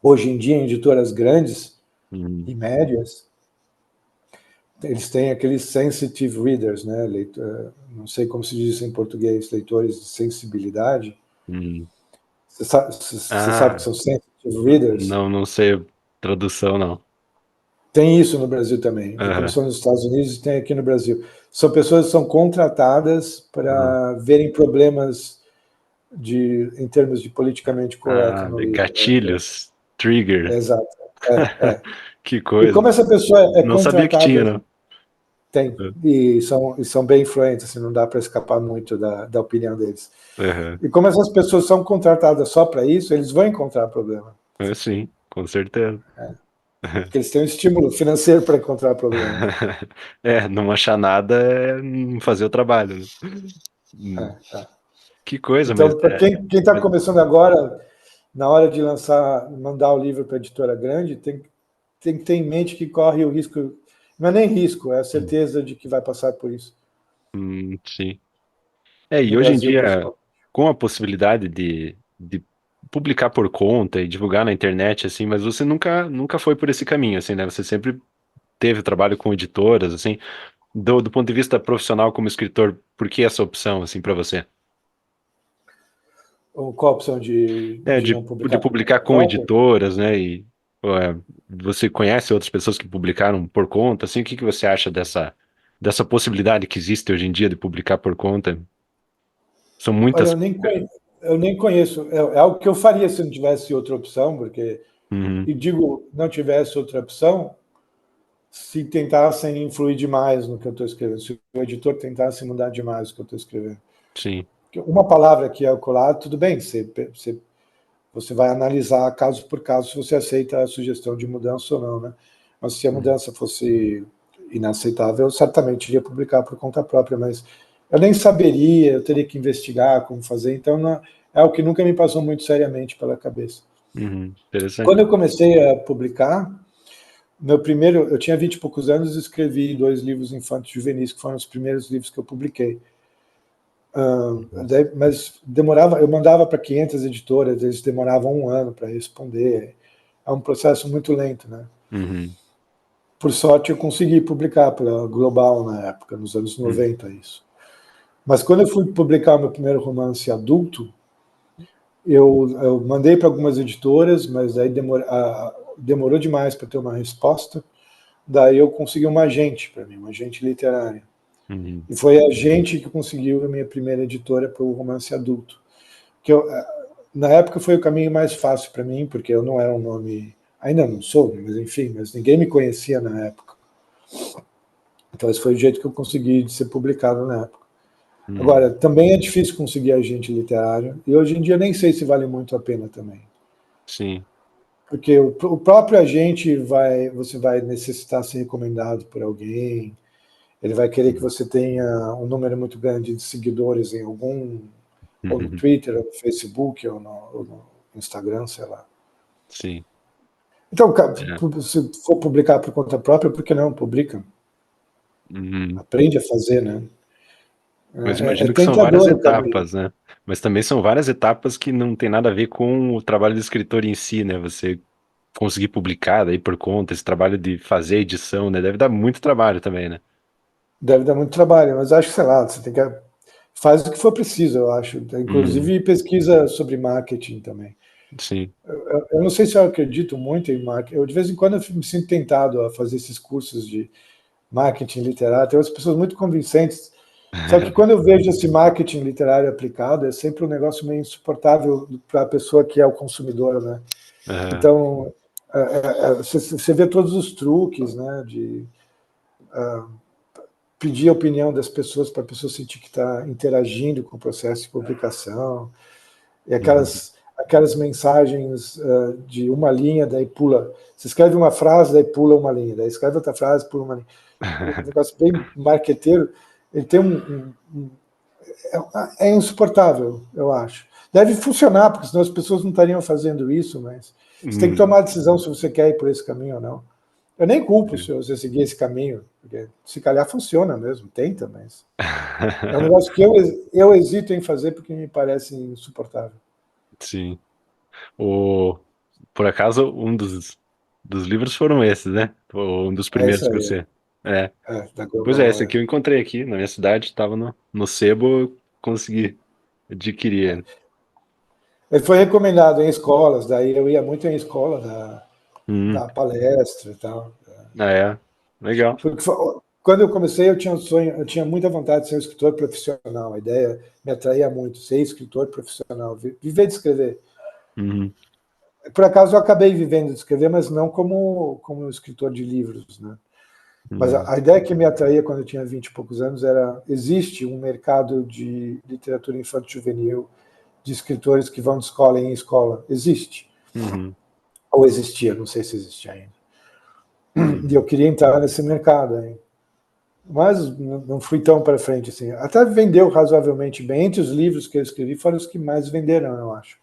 hoje em dia, em editoras grandes uhum, e médias, eles têm aqueles sensitive readers, né? Não sei como se diz isso em português, leitores de sensibilidade. uhum. Você sabe que Ah, são sensitive readers? não, não sei tradução, não. Tem isso no Brasil também. Tem como Aham, são nos Estados Unidos e tem aqui no Brasil. São pessoas que são contratadas uhum. para verem problemas em termos de politicamente correto Ah, no de livro. gatilhos, trigger. Exato. É. Que E coisa. como essa pessoa é Não sabia que tinha, contratada, não. tem, e são bem influentes, assim, não dá para escapar muito da opinião deles. Aham. E como essas pessoas são contratadas só para isso, eles vão encontrar problema. É, sim, com certeza. Porque eles têm um estímulo financeiro para encontrar problema. É, não achar nada é não fazer o trabalho, né? Hum, É, é. Que coisa, Então, para quem está mas- começando agora, na hora de mandar o livro para a editora grande, tem que ter em mente que corre o risco, não é nem risco, é a certeza de que vai passar por isso. sim. É, e No hoje em Brasil, dia, principalmente. com a possibilidade de publicar por conta e divulgar na internet, assim, mas você nunca foi por esse caminho, assim, né? Você sempre teve trabalho com editoras, assim, do ponto de vista profissional como escritor, por que essa opção, assim, para você? Ou qual a opção É, de não de publicar por publicar conta com própria? editoras, né? E você conhece outras pessoas que publicaram por conta, assim, o que que você acha dessa possibilidade que existe hoje em dia de publicar por conta? São Olha, muitas. eu nem conheço. É algo que eu faria se não tivesse outra opção, porque, Uhum, e digo, não tivesse outra opção, se tentassem influir demais no que eu estou escrevendo, se o editor tentasse mudar demais o que eu estou escrevendo. sim. Uma palavra que é colada, tudo bem, você vai analisar caso por caso se você aceita a sugestão de mudança ou não, né? Mas se a Uhum, mudança fosse inaceitável, eu certamente iria publicar por conta própria, mas eu nem saberia, eu teria que investigar como fazer, então não, é algo que nunca me passou muito seriamente pela cabeça. interessante. Quando eu comecei a publicar, eu tinha 20 e poucos anos e escrevi 2 livros infantos juvenis, que foram os primeiros livros que eu publiquei. Uhum, Mas eu mandava para 500 editoras, eles demoravam um ano para responder. É um processo muito lento, né? uhum, Por sorte, eu consegui publicar pela Global na época, nos anos uhum, 90 isso. Mas quando eu fui publicar o meu primeiro romance adulto, eu mandei para algumas editoras, mas aí demorou demais para ter uma resposta. Daí eu consegui um agente para mim, um agente literário. uhum, E foi a gente que conseguiu a minha primeira editora para o romance adulto. Que na época foi o caminho mais fácil para mim, porque eu não era um nome, ainda não sou, mas enfim, mas ninguém me conhecia na época. Então esse foi o jeito que eu consegui de ser publicado na época. uhum. Agora, também é difícil conseguir agente literário, e hoje em dia nem sei se vale muito a pena também. Sim. porque o próprio agente você vai necessitar ser recomendado por alguém, ele vai querer que você tenha um número muito grande de seguidores em ou no Uhum. Twitter, ou no Facebook, ou no Instagram, sei lá. Sim. Então, É. se for publicar por conta própria, por que não? Publica. Uhum. Aprende a fazer, né? Mas É imagino que são várias tentador o caminho. etapas, né? Mas também são várias etapas que não tem nada a ver com o trabalho do escritor em si, né? Você conseguir publicar daí por conta, esse trabalho de fazer edição, né? Deve dar muito trabalho também, né? Deve dar muito trabalho, mas acho que, sei lá, você tem que. Faz o que for preciso, eu acho. Uhum. Inclusive pesquisa sobre marketing também. Sim. Eu não sei se eu acredito muito em marketing. Eu, de vez em quando, eu me sinto tentado a fazer esses cursos de marketing literário. Tem umas pessoas muito convincentes. Só que quando eu vejo esse marketing literário aplicado, é sempre um negócio meio insuportável para a pessoa que é o consumidor, né? Aham. Então, você vê todos os truques, né? De pedir a opinião das pessoas para a pessoa sentir que está interagindo com o processo de publicação. E Uhum. aquelas mensagens de uma linha, daí pula. Você escreve uma frase, daí pula uma linha, daí escreve outra frase, pula uma linha. Um negócio bem marqueteiro. Ele tem é insuportável, eu acho. Deve funcionar, porque senão as pessoas não estariam fazendo isso, mas você tem que Uhum. tomar a decisão se você quer ir por esse caminho ou não. Eu nem culpo se você seguir esse caminho, porque se calhar funciona mesmo, tenta, mas é um negócio que eu hesito em fazer porque me parece insuportável. Sim. O... Por acaso, dos livros foram esses, né? Um dos É isso primeiros que aí, você. É. da Pois é, Global. esse aqui eu encontrei aqui na minha cidade, estava no sebo, eu consegui adquirir ele. Ele foi recomendado em escolas, daí eu ia muito em escola Hum. da palestra e tal. Ah, é. Legal. Porque quando eu comecei, eu tinha um sonho, eu tinha muita vontade de ser um escritor profissional. A ideia me atraía muito, ser escritor profissional, viver de escrever. Uhum. Por acaso eu acabei vivendo de escrever, mas não como escritor de livros, né? Mas Uhum. a ideia que me atraía quando eu tinha 20 e poucos anos era: existe um mercado de literatura infantil juvenil, de escritores que vão de escola em escola. Existe. Uhum. Ou existia, não sei se existe ainda. E eu Uhum. queria entrar nesse mercado, hein? Mas não fui tão para frente assim. Até vendeu razoavelmente bem. Entre os livros que eu escrevi, foram os que mais venderam, eu acho.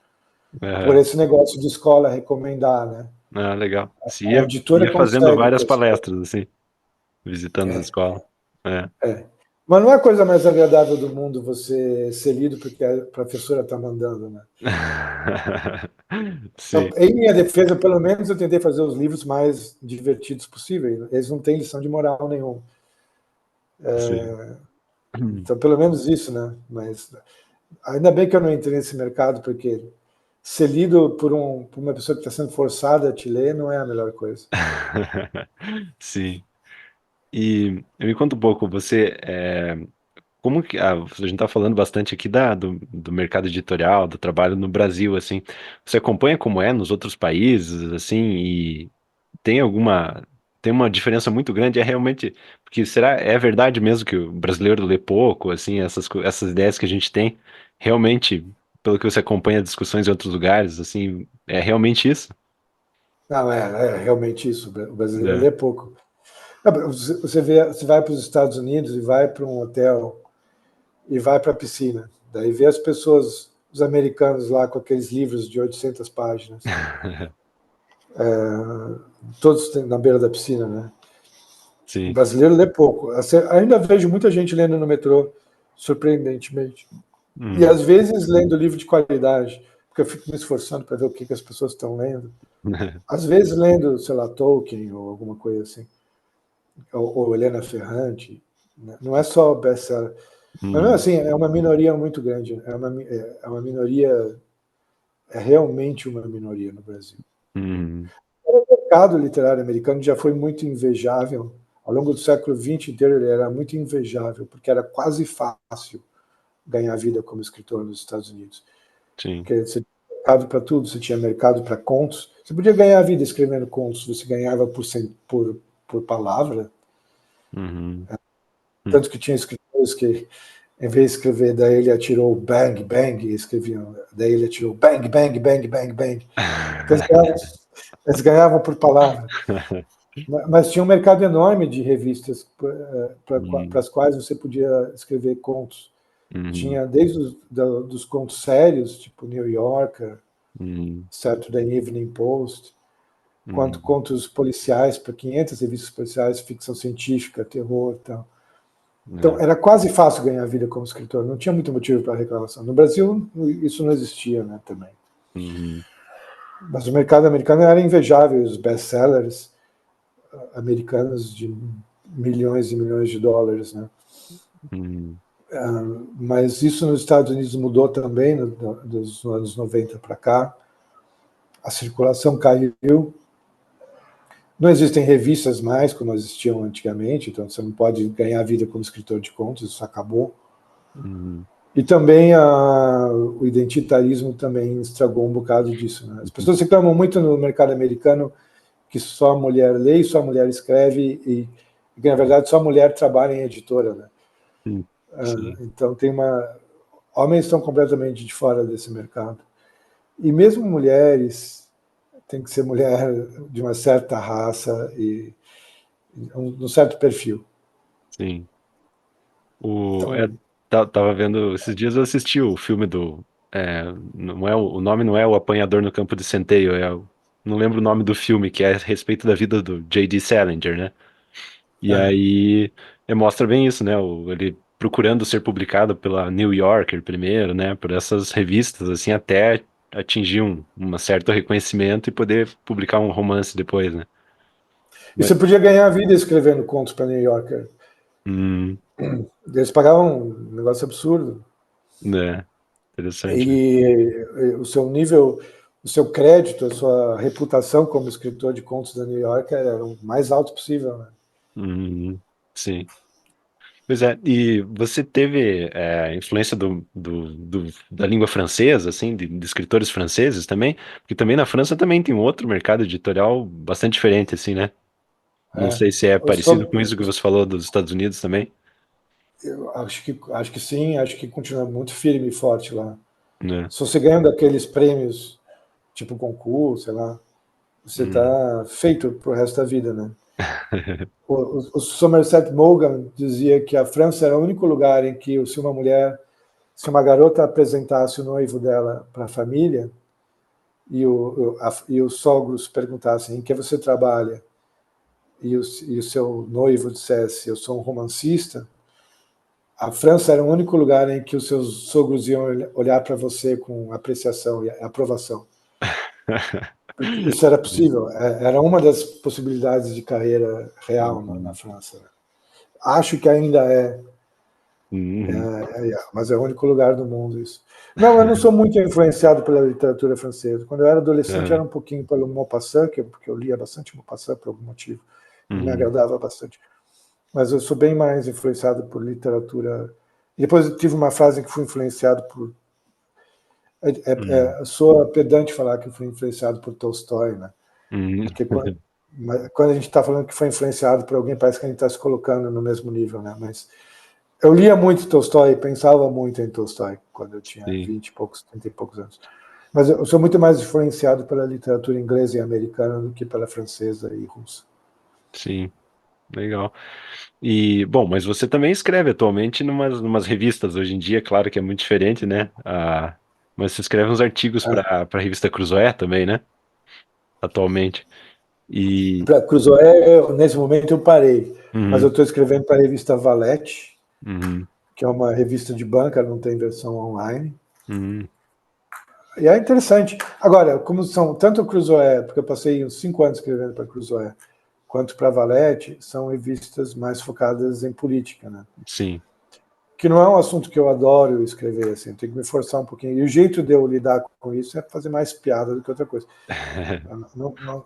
Por Aham. esse negócio de escola recomendar, né? Ah, legal. Se A ia editora fazendo consegue, várias pessoal. palestras, assim, visitando as É, escolas. É. é. Mas não é a coisa mais agradável do mundo você ser lido porque a professora está mandando, né? Então, Sim, em minha defesa, pelo menos eu tentei fazer os livros mais divertidos possíveis. Eles não têm lição de moral nenhuma. sim. Então, pelo menos isso, né? Mas ainda bem que eu não entrei nesse mercado, porque ser lido por uma pessoa que está sendo forçada a te ler não é a melhor coisa. Sim. E me conta um pouco, você, como que, a gente está falando bastante aqui do mercado editorial, do trabalho no Brasil, assim, você acompanha como é nos outros países, assim, e tem alguma, tem uma diferença muito grande, é realmente, porque é verdade mesmo que o brasileiro lê pouco, assim, essas ideias que a gente tem, realmente, pelo que você acompanha discussões em outros lugares, assim, é realmente isso? Não, é realmente isso. O brasileiro É. lê pouco. Você vai para os Estados Unidos e vai para um hotel e vai para a piscina. Daí vê as pessoas, os americanos lá com aqueles livros de 800 páginas, todos na beira da piscina, né? O Sim. brasileiro lê pouco. Ainda vejo muita gente lendo no metrô, surpreendentemente. E Uhum. às vezes lendo livro de qualidade, porque eu fico me esforçando para ver o que as pessoas estão lendo. Às vezes lendo, sei lá, Tolkien ou alguma coisa assim, ou Helena Ferrante. Né? Não é só best-seller. Mas mesmo Uhum. assim, é uma minoria muito grande. É uma minoria, é realmente uma minoria no Brasil. Uhum. O mercado literário americano já foi muito invejável. Ao longo do século XX inteiro, ele era muito invejável, porque era quase fácil ganhar vida como escritor nos Estados Unidos. Sim. Porque você tinha mercado para tudo, você tinha mercado para contos. Você podia ganhar a vida escrevendo contos, você ganhava por palavra. Uhum. Uhum. Tanto que tinha escritores que, em vez de escrever, daí ele atirou bang, bang, e escreviam, daí ele atirou bang, bang, bang, bang, bang. Quer dizer, Eles ganhavam por palavra. Mas tinha um mercado enorme de revistas para Hum, as quais você podia escrever contos. uhum, Tinha desde dos contos sérios, tipo New Yorker, uhum, Saturday Evening Post, quanto uhum, contos policiais para 500 revistas policiais, ficção científica, terror e tal. Então, é, era quase fácil ganhar vida como escritor, não tinha muito motivo para reclamação. No Brasil, isso não existia, né, também. uhum, Mas o mercado americano era invejável, os best-sellers americanos de milhões e milhões de dólares, né? uhum, Mas isso nos Estados Unidos mudou também dos anos 90 para cá. A circulação caiu. Não existem revistas mais como existiam antigamente, então você não pode ganhar vida como escritor de contos, isso acabou. uhum, E também o identitarismo também estragou um bocado disso. Né? As uhum, pessoas reclamam muito no mercado americano que só a mulher lê, só a mulher escreve e que, na verdade, só a mulher trabalha em editora. Né? uhum, sim, Então, tem uma... Homens estão completamente de fora desse mercado. E mesmo mulheres, tem que ser mulher de uma certa raça e um certo perfil. sim. Então, Tava vendo, esses dias eu assisti o filme não é o nome não é O Apanhador no Campo de Centeio, não lembro o nome do filme, que é a respeito da vida do J.D. Salinger, né? E é. aí mostra bem isso, né? Ele procurando ser publicado pela New Yorker primeiro, né? Por essas revistas, assim, até atingir um certo reconhecimento e poder publicar um romance depois, né? E Mas- você podia ganhar a vida escrevendo contos para New Yorker. Hum, Eles pagavam um negócio absurdo. né? Interessante, né? E o seu nível, o seu crédito, a sua reputação como escritor de contos da New Yorker era o mais alto possível. Né? Hum, sim. Pois é, e você teve influência da língua francesa, assim, de escritores franceses também? Porque também na França também tem um outro mercado editorial bastante diferente, assim, né? Não É. sei se é Eu, parecido com sou, isso que você falou dos Estados Unidos também, eu acho que sim, acho que continua muito firme e forte lá. né? Se você ganha daqueles prêmios, tipo concurso, sei lá, você Hum. está feito pro resto da vida, né? O Somerset Maugham dizia que a França era o único lugar em que, se uma garota apresentasse o noivo dela para a família e os sogros perguntassem em que você trabalha e o seu noivo dissesse eu sou um romancista, a França era o único lugar em que os seus sogros iam olhar para você com apreciação e aprovação. Porque isso era possível, era uma das possibilidades de carreira real na Uhum. França. Acho que ainda é, Uhum. mas é o único lugar do mundo isso. Não, eu não sou muito influenciado pela literatura francesa. Quando eu era adolescente, era Aham. um pouquinho pelo Maupassant, porque eu lia bastante Maupassant por algum motivo. Ele me Uhum. agradava bastante. Mas eu sou bem mais influenciado por literatura. E depois eu tive uma fase em que fui influenciado por. Uhum. Sou pedante falar que fui influenciado por Tolstói, né? Uhum. Porque quando a gente está falando que foi influenciado por alguém, parece que a gente está se colocando no mesmo nível, né? Mas eu lia muito Tolstói, pensava muito em Tolstói quando eu tinha Sim, 20 e poucos, 30 e poucos anos. Mas eu sou muito mais influenciado pela literatura inglesa e americana do que pela francesa e russa. sim, legal. E, bom, mas você também escreve atualmente numas revistas. Hoje em dia, claro que é muito diferente, né? Mas você escreve uns artigos para a revista Cruzoé também, né? Atualmente. E. Para Cruzoé, nesse momento eu parei, mas eu Uhum, estou escrevendo para a revista Valete, uhum, que é uma revista de banca, não tem versão online. uhum, E é interessante. Agora, como são tanto Cruzoé, porque eu passei uns 5 anos escrevendo para Cruzoé, quanto para Valete, são revistas mais focadas em política, né? sim. Que não é um assunto que eu adoro escrever, assim, eu tenho que me forçar um pouquinho. E o jeito de eu lidar com isso é fazer mais piada do que outra coisa.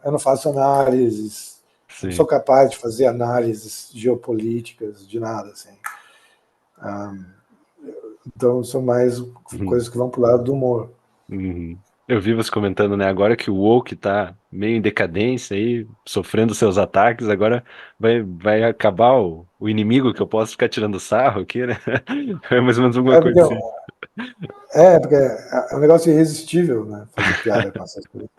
Eu não faço análises, não sou Sim. capaz de fazer análises geopolíticas de nada, assim. Então são mais Uhum, coisas que vão para o lado do humor. uhum. Eu vi você comentando, né? Agora que o woke tá meio em decadência aí, sofrendo seus ataques, agora vai acabar o inimigo que eu posso ficar tirando sarro aqui, né? É mais ou menos alguma É coisa porque, assim. porque é um negócio irresistível, né? Fazer piada com essas coisas.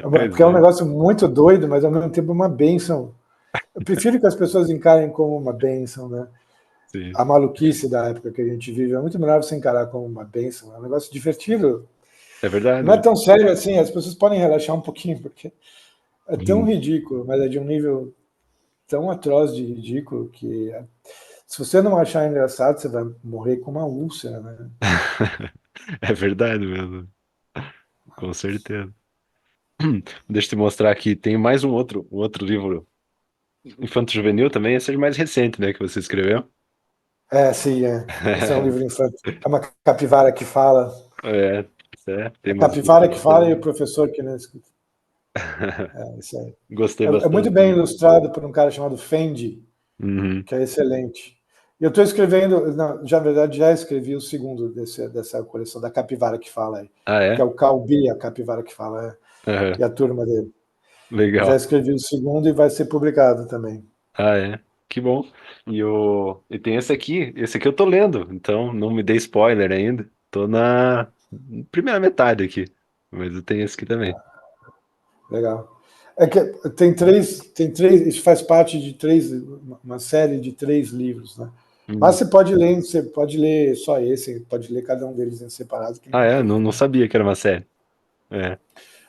Pois Porque é um é, negócio muito doido, mas ao mesmo tempo uma bênção. Eu prefiro que as pessoas encarem como uma bênção, né? sim. A maluquice da época que a gente vive é muito melhor você encarar como uma bênção. É um negócio divertido. É Não é verdade. tão sério assim, as pessoas podem relaxar um pouquinho, porque é tão Hum. ridículo, mas é de um nível tão atroz de ridículo que se você não achar engraçado, você vai morrer com uma úlcera, né? É verdade mesmo, com certeza. Deixa eu te mostrar aqui, tem mais um outro livro infanto-juvenil também, esse é mais recente, né, que você escreveu. É, sim, é. Esse é um livro infantil. É uma capivara que fala. É, A tem umas capivara que fala e o ilustrações. professor que não escuta. É, isso aí. Gostei É muito bastante bem também. ilustrado por um cara chamado Fendi, Uhum. que é excelente. E eu estou escrevendo, já, na verdade, já escrevi o segundo dessa coleção, da capivara que fala aí, Ah, que é? é o Calbi, a capivara que fala, Aham. e a turma dele. Já Legal. escrevi o segundo e vai ser publicado também. Ah, é? Que bom. E tem esse aqui eu tô lendo, então não me dê spoiler ainda. Tô na primeira metade aqui, mas eu tenho esse aqui também. Legal. É que tem três, isso faz parte de uma série de 3 livros, né? Mas Hum. você pode ler só esse, pode ler cada um deles em separado, que não Ah, tem é? Não, não problema. sabia que era uma série. É.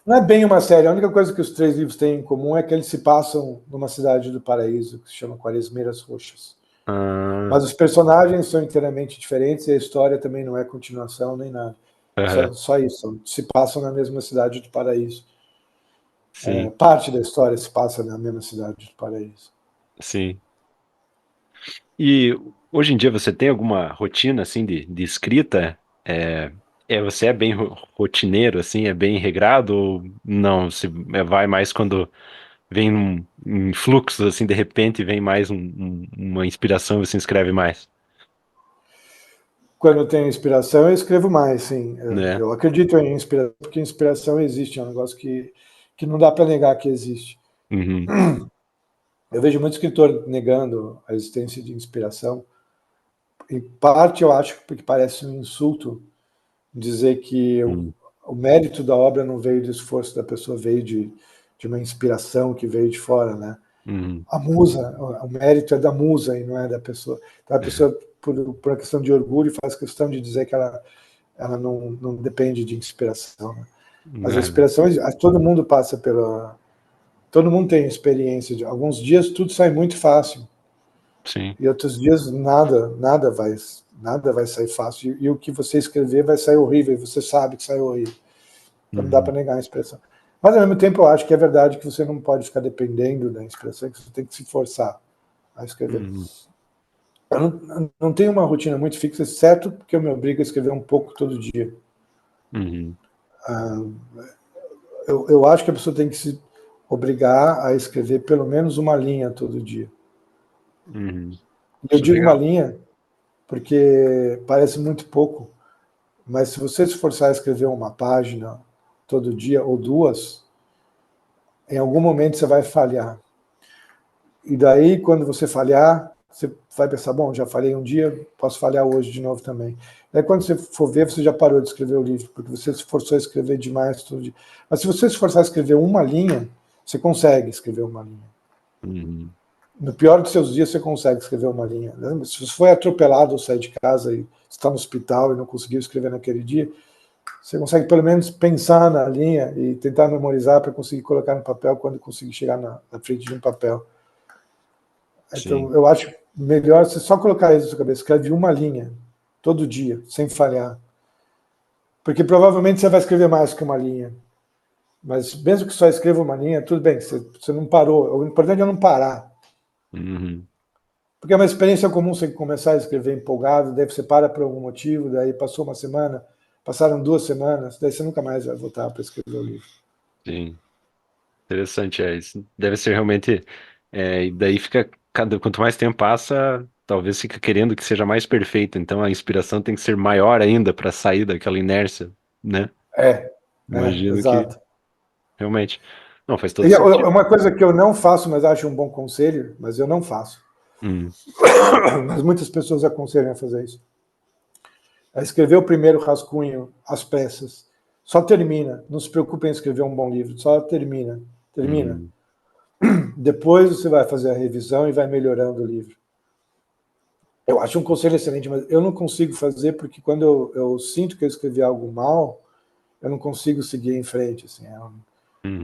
Não é bem uma série, a única coisa que os 3 livros têm em comum é que eles se passam numa cidade do paraíso, que se chama Quaresmeiras Roxas. Ah, Mas os personagens são inteiramente diferentes e a história também não é continuação nem nada. aham. Só isso, se passam na mesma cidade do paraíso. Sim, Parte da história se passa na mesma cidade do paraíso. sim. E hoje em dia você tem alguma rotina assim de escrita? Você é bem rotineiro assim, é bem regrado ou não? Você vai mais quando vem um fluxo assim, de repente vem mais uma inspiração e você escreve mais, Quando eu tenho inspiração, eu escrevo mais, sim. né? Eu acredito em inspiração, porque inspiração existe, é um negócio que não dá para negar que existe. Uhum, Eu vejo muito escritor negando a existência de inspiração. Em parte, eu acho porque parece um insulto dizer que uhum, o mérito da obra não veio do esforço da pessoa, veio de uma inspiração que veio de fora, né? uhum, A musa, o mérito é da musa e não é da pessoa. Então a pessoa, por uma questão de orgulho, faz questão de dizer que ela não depende de inspiração, né? Mas a né? inspiração, todo mundo passa pela. Todo mundo tem experiência. De alguns dias tudo sai muito fácil Sim. e outros dias nada vai sair fácil. E o que você escrever vai sair horrível. E você sabe que sai horrível. Então não dá para Uhum, negar a inspiração. Mas ao mesmo tempo eu acho que é verdade que você não pode ficar dependendo da inspiração, que você tem que se forçar a escrever. uhum, Eu não tenho uma rotina muito fixa, exceto porque eu me obrigo a escrever um pouco todo dia. uhum, Eu acho que a pessoa tem que se obrigar a escrever pelo menos uma linha todo dia. uhum. E eu digo uma Legal. linha porque parece muito pouco, mas se você se forçar a escrever uma página todo dia ou 2, em algum momento você vai falhar. E daí, quando você falhar, você vai pensar, bom, já falhei um dia, posso falhar hoje de novo também. Daí, quando você for ver, você já parou de escrever o livro, porque você se forçou a escrever demais todo dia. Mas se você se forçar a escrever uma linha, você consegue escrever uma linha. Uhum, No pior dos seus dias, você consegue escrever uma linha. Se você foi atropelado ou sair de casa e está no hospital e não conseguiu escrever naquele dia, você consegue pelo menos pensar na linha e tentar memorizar para conseguir colocar no papel quando conseguir chegar na frente de um papel. sim. Então, eu acho melhor você só colocar isso na sua cabeça, escreve uma linha, todo dia, sem falhar. Porque provavelmente você vai escrever mais que uma linha. Mas mesmo que só escreva uma linha, tudo bem, você não parou. O importante é não parar. Uhum, Porque é uma experiência comum você começar a escrever empolgado, daí você para por algum motivo, daí passou uma semana, passaram 2 semanas, daí você nunca mais vai voltar para escrever o livro. sim. Interessante, isso. Deve ser realmente. E daí fica. Quanto mais tempo passa, talvez fica querendo que seja mais perfeito. Então a inspiração tem que ser maior ainda para sair daquela inércia, né? É, Imagino que exato. realmente. Não, faz todo E é sentido. uma coisa que eu não faço, mas acho um bom conselho, mas eu não faço. Hum, Mas muitas pessoas aconselham a fazer isso. É escrever o primeiro rascunho às pressas, Só termina. Não se preocupe em escrever um bom livro. Só termina. Termina. Uhum. Depois você vai fazer a revisão e vai melhorando o livro. Eu acho um conselho excelente, mas eu não consigo fazer porque quando eu sinto que eu escrevi algo mal, eu não consigo seguir em frente. Assim, é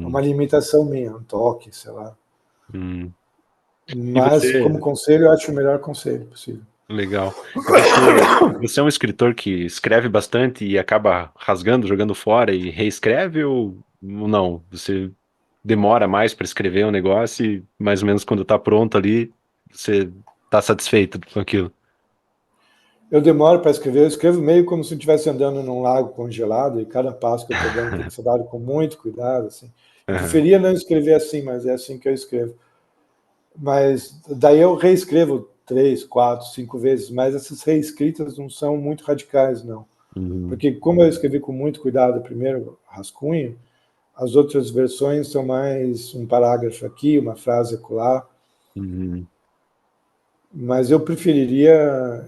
uma Uhum. limitação minha, um toque, sei lá. Uhum. E Mas, como você, conselho, eu acho o melhor conselho possível. legal. E você é um escritor que escreve bastante e acaba rasgando, jogando fora e reescreve ou não? Você demora mais para escrever um negócio e mais ou menos quando tá pronto ali, você tá satisfeito com aquilo? Eu demoro para escrever, eu escrevo meio como se eu estivesse andando num lago congelado e cada passo que eu estou dando tem que ser dado com muito cuidado. Assim. Eu Aham. preferia não escrever assim, mas é assim que eu escrevo. Mas daí eu reescrevo 3, 4, 5 vezes, mas essas reescritas não são muito radicais, não. Uhum. Porque como eu escrevi com muito cuidado o primeiro rascunho, as outras versões são mais um parágrafo aqui, uma frase acolá. Uhum. Mas eu preferiria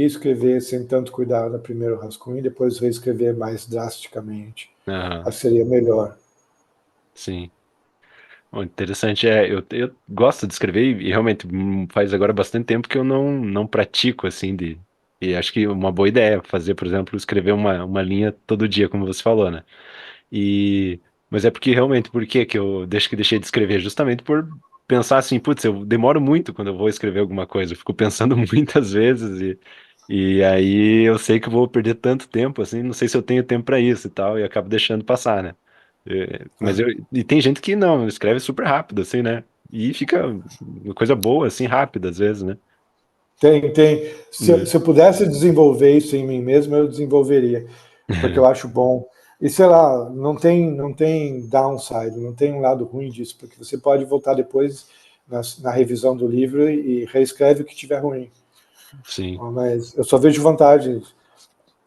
escrever sem tanto cuidado o primeiro rascunho e depois reescrever mais drasticamente. Aham. Acho que seria melhor. Sim. Bom, interessante. É, eu gosto de escrever e realmente faz agora bastante tempo que eu não pratico assim de. E acho que uma boa ideia é fazer, por exemplo, escrever uma linha todo dia, como você falou, né? E mas é porque realmente, por que que eu deixei de escrever? Justamente por pensar assim, putz, eu demoro muito quando eu vou escrever alguma coisa, eu fico pensando muitas vezes e aí eu sei que eu vou perder tanto tempo assim, não sei se eu tenho tempo para isso e tal, e acabo deixando passar, né? Mas Ah, e tem gente que não, escreve super rápido assim, né? E fica uma coisa boa assim, rápida às vezes, né? tem. Né? Se eu pudesse desenvolver isso em mim mesmo, eu desenvolveria, porque eu acho bom. E sei lá, não tem downside, não tem um lado ruim disso, porque você pode voltar depois na revisão do livro e reescreve o que tiver ruim. Sim. Mas eu só vejo vantagem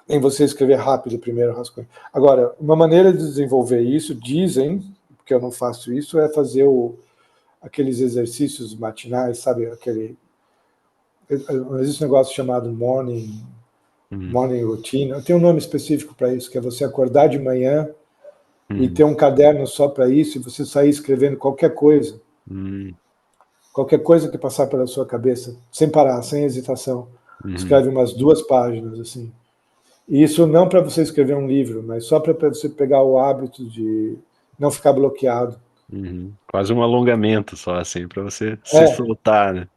em você escrever rápido o primeiro rascunho. Agora, uma maneira de desenvolver isso, dizem, porque eu não faço isso, é fazer aqueles exercícios matinais, sabe? Existe um negócio chamado Uhum. morning routine. Tem um nome específico para isso, que é você acordar de manhã e Uhum. ter um caderno só para isso e você sair escrevendo Uhum. qualquer coisa que passar pela sua cabeça, sem parar, sem hesitação. Uhum. Escreve umas 2 páginas assim. E isso não para você escrever um livro, mas só para você pegar o hábito de não ficar bloqueado. Uhum. Quase um alongamento só, assim, para você se É, soltar, né?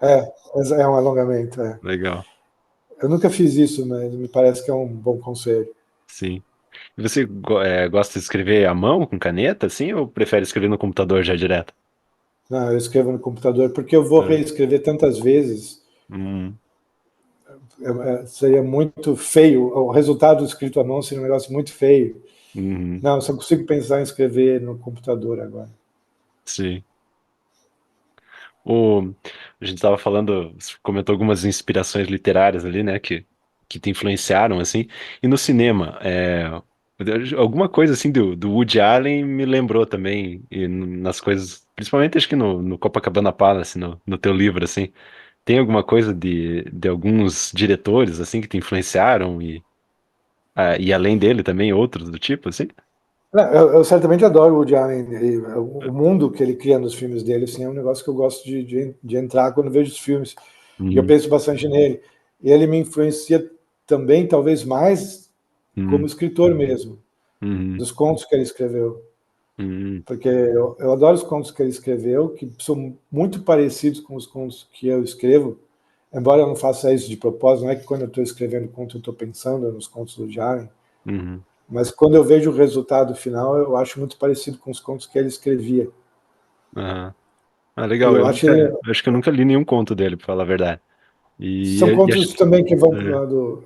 é um alongamento. É. Legal, Eu nunca fiz isso, mas me parece que é um bom conselho. sim. E você gosta de escrever à mão, com caneta, assim, ou prefere escrever no computador já direto? Não, eu escrevo no computador porque eu vou É. reescrever tantas vezes, Hum. seria muito feio. O resultado do escrito à mão seria um negócio muito feio. Uhum. Não, só consigo pensar em escrever no computador agora. Sim. O, a gente estava falando, você comentou algumas inspirações literárias ali, né, que te influenciaram, assim, e no cinema, alguma coisa assim do Woody Allen me lembrou também, e nas coisas, principalmente acho que no Copacabana Palace, no teu livro, assim, tem alguma coisa de alguns diretores, assim, que te influenciaram e além dele também outros do tipo, assim? Não, eu certamente adoro o Woody Allen. E o mundo que ele cria nos filmes dele assim, é um negócio que eu gosto de entrar quando vejo os filmes. E eu Uhum. penso bastante nele. E ele me influencia também, talvez mais, como Uhum. escritor mesmo, Uhum. dos contos que ele escreveu. Uhum. Porque eu adoro os contos que ele escreveu, que são muito parecidos com os contos que eu escrevo, embora eu não faça isso de propósito, não é que quando eu estou escrevendo conto eu estou pensando nos contos do Jaren, Uhum. mas quando eu vejo o resultado final, eu acho muito parecido com os contos que ele escrevia. Aham. Ah, E legal. eu acho ele, Acho que eu nunca li nenhum conto dele, pra falar a verdade. são E acho contos que. também que vão para o É. lado.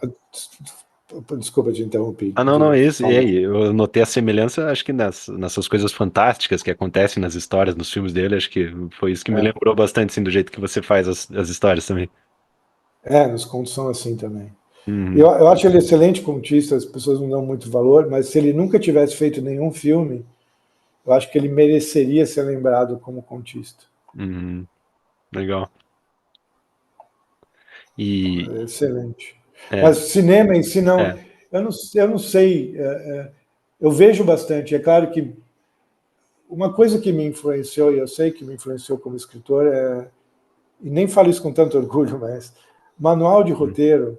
Desculpa te interromper. Ah, não, não, é isso. E Fala. aí, eu notei a semelhança, acho que nessas coisas fantásticas que acontecem nas histórias, nos filmes dele, acho que foi isso que me É, lembrou bastante, assim, do jeito que você faz as histórias também. nos contos são assim também. Uhum. Eu acho ele excelente contista, as pessoas não dão muito valor, mas se ele nunca tivesse feito nenhum filme, eu acho que ele mereceria ser lembrado como contista. Uhum. Legal. E. É excelente. É, Mas cinema em si não. é. eu não sei, eu vejo bastante. É claro que uma coisa que me influenciou, e eu sei que me influenciou como escritor, e nem falo isso com tanto orgulho, mas manual de roteiro,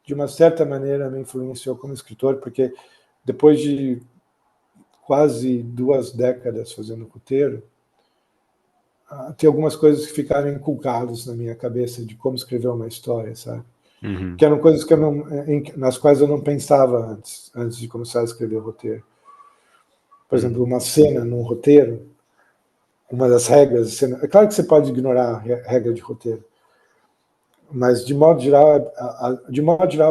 de uma certa maneira, me influenciou como escritor, porque depois de quase 2 décadas fazendo roteiro, tem algumas coisas que ficaram inculcadas na minha cabeça de como escrever uma história, sabe? Uhum. Que eram coisas que nas quais eu não pensava antes de começar a escrever roteiro. Por exemplo, uma cena num roteiro, uma das regras, é claro que você pode ignorar a regra de roteiro, mas de modo geral,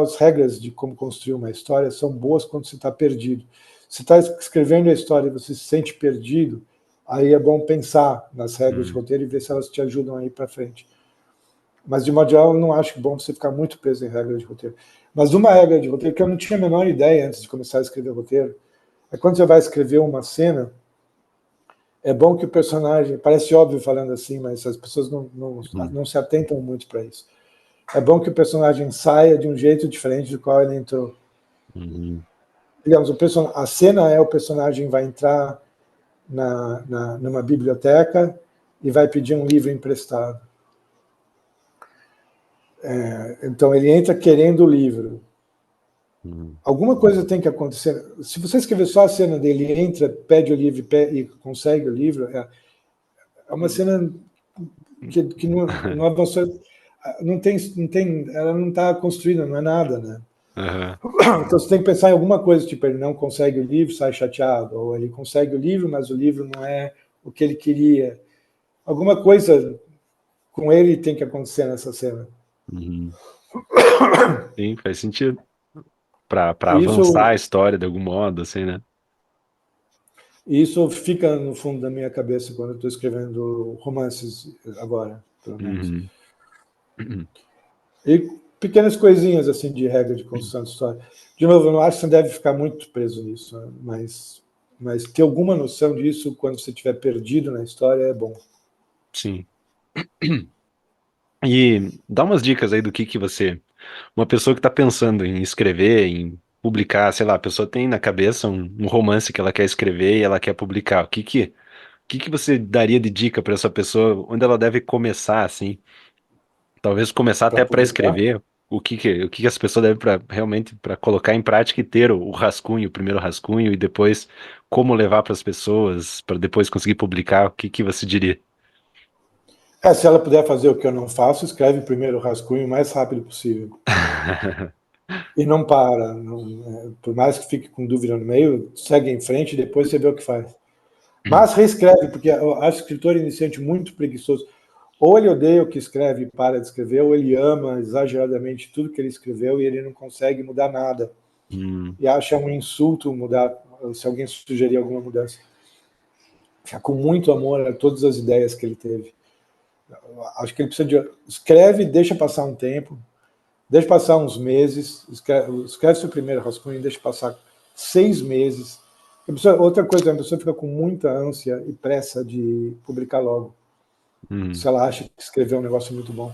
as regras de como construir uma história são boas quando você está perdido. Se está escrevendo a história e você se sente perdido, aí é bom pensar nas regras de roteiro e ver se elas te ajudam a ir para frente. Mas, de modo geral, eu não acho bom você ficar muito preso em regras de roteiro. Mas uma regra de roteiro que eu não tinha a menor ideia antes de começar a escrever roteiro é quando você vai escrever uma cena, é bom que o personagem, parece óbvio falando assim, mas as pessoas não se atentam muito para isso. É bom que o personagem saia de um jeito diferente do qual ele entrou. Uhum. Digamos, a cena é o personagem vai entrar numa biblioteca e vai pedir um livro emprestado. Então ele entra querendo o livro. Uhum. Alguma coisa tem que acontecer. Se você escrever só a cena dele entra, pede o livro e consegue o livro, é uma cena que não avançou, ela não está construída, não é nada, né? Uhum. Então você tem que pensar em alguma coisa, tipo, ele não consegue o livro, sai chateado, ou ele consegue o livro, mas o livro não é o que ele queria. Alguma coisa com ele tem que acontecer nessa cena. Uhum. Sim, faz sentido. Pra E avançar a isso, história de algum modo, assim, né? isso fica no fundo da minha cabeça quando eu estou escrevendo romances agora, pelo menos. Uhum. Uhum. E pequenas coisinhas assim de regra de construção de história. De novo, eu não acho que você deve ficar muito preso nisso, né? Mas ter alguma noção disso quando você estiver perdido na história é bom. Sim. E dá umas dicas aí do que você, uma pessoa que está pensando em escrever, em publicar, sei lá, a pessoa tem na cabeça um romance que ela quer escrever e ela quer publicar. O que você daria de dica para essa pessoa, onde ela deve começar, assim? Talvez começar Para até para publicar. escrever. O que essa pessoa deve realmente para colocar em prática e ter o rascunho, o primeiro rascunho e depois como levar para as pessoas para depois conseguir publicar. O que você diria? Se ela puder fazer o que eu não faço, escreve primeiro o rascunho o mais rápido possível. E não para. Por mais que fique com dúvida no meio, segue em frente e depois você vê o que faz. Mas reescreve, porque eu acho o escritor iniciante muito preguiçoso. Ou ele odeia o que escreve e para de escrever, ou ele ama exageradamente tudo que ele escreveu e ele não consegue mudar nada. Hum, E acha um insulto mudar, se alguém sugerir alguma mudança. Fica com muito amor a todas as ideias que ele teve. Acho que ele precisa de. Escreve, deixa passar um tempo, deixa passar uns meses, escreve seu primeiro rascunho, deixa passar 6 meses. Outra coisa, a pessoa fica com muita ânsia e pressa de publicar logo, hum, se ela acha que escreveu um negócio muito bom.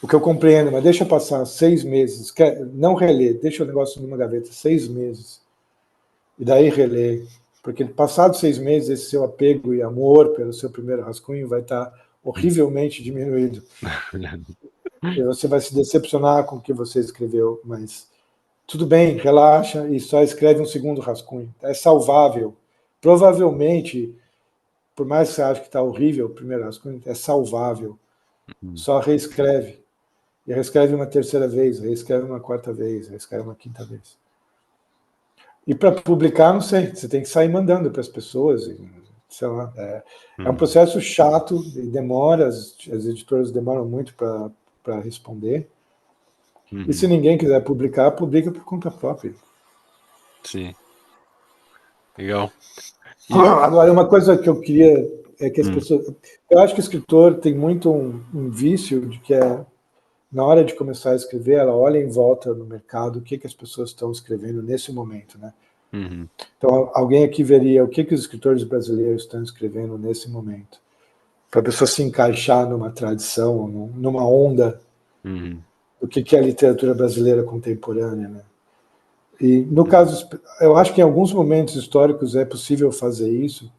O que eu compreendo, mas deixa passar 6 meses, não relê, deixa o negócio numa gaveta 6 meses, e daí relê. Porque passados 6 meses, esse seu apego e amor pelo seu primeiro rascunho vai estar horrivelmente diminuído. E você vai se decepcionar com o que você escreveu, mas tudo bem, relaxa e só escreve um segundo rascunho. É salvável. Provavelmente, por mais que você ache que está horrível o primeiro rascunho, é salvável. hum. Só reescreve. E reescreve uma terceira vez, reescreve uma quarta vez, reescreve uma quinta vez. E para publicar, não sei, você tem que sair mandando para as pessoas. Sei lá, é um Uhum. processo chato e demora, as editoras demoram muito para responder. E se Uhum. ninguém quiser publicar, publica por conta própria. Sim, legal. E, Agora, uma coisa que eu queria é que as hum, pessoas. Eu acho que o escritor tem muito um vício de que na hora de começar a escrever, ela olha em volta no mercado o que as pessoas estão escrevendo nesse momento, né? uhum, Então, alguém aqui veria o que os escritores brasileiros estão escrevendo nesse momento, para a pessoa se encaixar numa tradição, numa onda uhum, do que é a literatura brasileira contemporânea, né? E no caso, eu acho que em alguns momentos históricos é possível fazer isso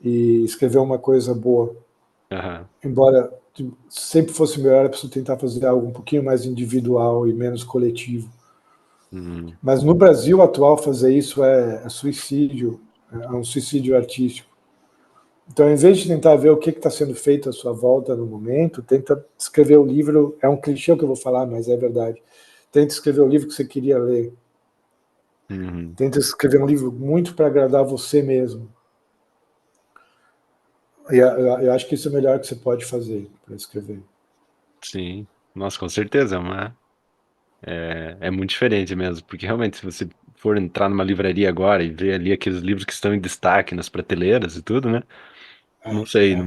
e escrever uma coisa boa, Aham. embora sempre fosse melhor a pessoa tentar fazer algo um pouquinho mais individual e menos coletivo. Uhum. Mas no Brasil atual fazer isso é suicídio, é um suicídio artístico. Então, em vez de tentar ver o que está sendo feito à sua volta no momento, tenta escrever o livro. É um clichê que eu vou falar, mas é verdade. Tenta escrever o livro que você queria ler. Uhum. Tenta escrever um livro muito para agradar você mesmo. E eu acho que isso é o melhor que você pode fazer para escrever. Sim. Nossa, com certeza, é muito diferente mesmo, porque realmente se você for entrar numa livraria agora e ver ali aqueles livros que estão em destaque nas prateleiras e tudo, né? Não sei, É.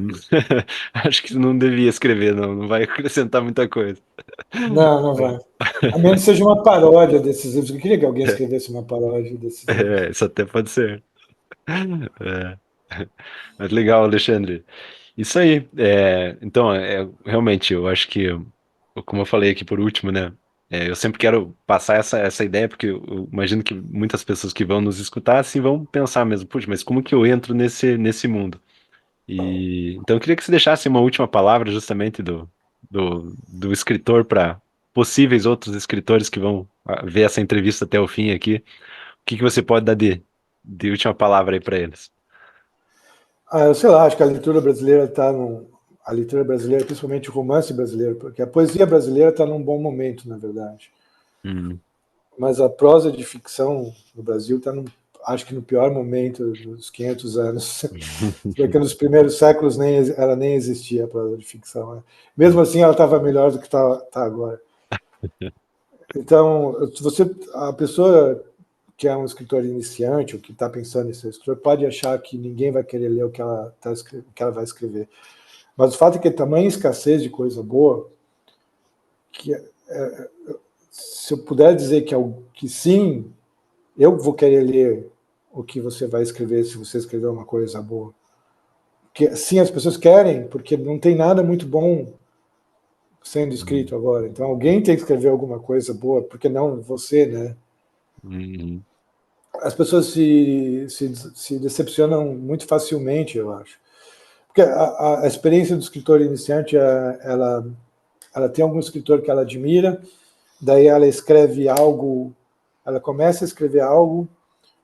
acho que não devia escrever, não vai acrescentar muita coisa. Não, não vai. A menos que seja uma paródia desses livros. Eu queria que alguém escrevesse uma paródia desses livros. Isso até pode ser. É. Mas legal, Alexandre. Isso aí. Então, realmente, eu acho que, como eu falei aqui por último, né? Eu sempre quero passar essa ideia, porque eu imagino que muitas pessoas que vão nos escutar, assim, vão pensar mesmo, puxa, mas como que eu entro nesse mundo? Então, eu queria que você deixasse uma última palavra justamente do escritor para possíveis outros escritores que vão ver essa entrevista até o fim aqui. O que que você pode dar de última palavra aí para eles? Eu sei lá, acho que a leitura brasileira está num. A leitura brasileira, principalmente o romance brasileiro, porque a poesia brasileira está num bom momento, na verdade. Hum. Mas a prosa de ficção no Brasil está, acho que no pior momento dos 500 anos. Porque nos primeiros séculos ela nem existia, a prosa de ficção. Né? Mesmo assim, ela estava melhor do que está agora. Então, se a pessoa que é um escritor iniciante, ou que está pensando em ser escritor, pode achar que ninguém vai querer ler o que ela vai escrever. Mas o fato é que a tamanha escassez de coisa boa, que se eu puder dizer que sim, eu vou querer ler o que você vai escrever se você escrever uma coisa boa. Que sim, as pessoas querem, porque não tem nada muito bom sendo escrito agora. Então alguém tem que escrever alguma coisa boa, porque não você, né? Uhum. As pessoas se decepcionam muito facilmente, eu acho. Porque a experiência do escritor iniciante, ela tem algum escritor que ela admira, daí ela escreve algo, ela começa a escrever algo,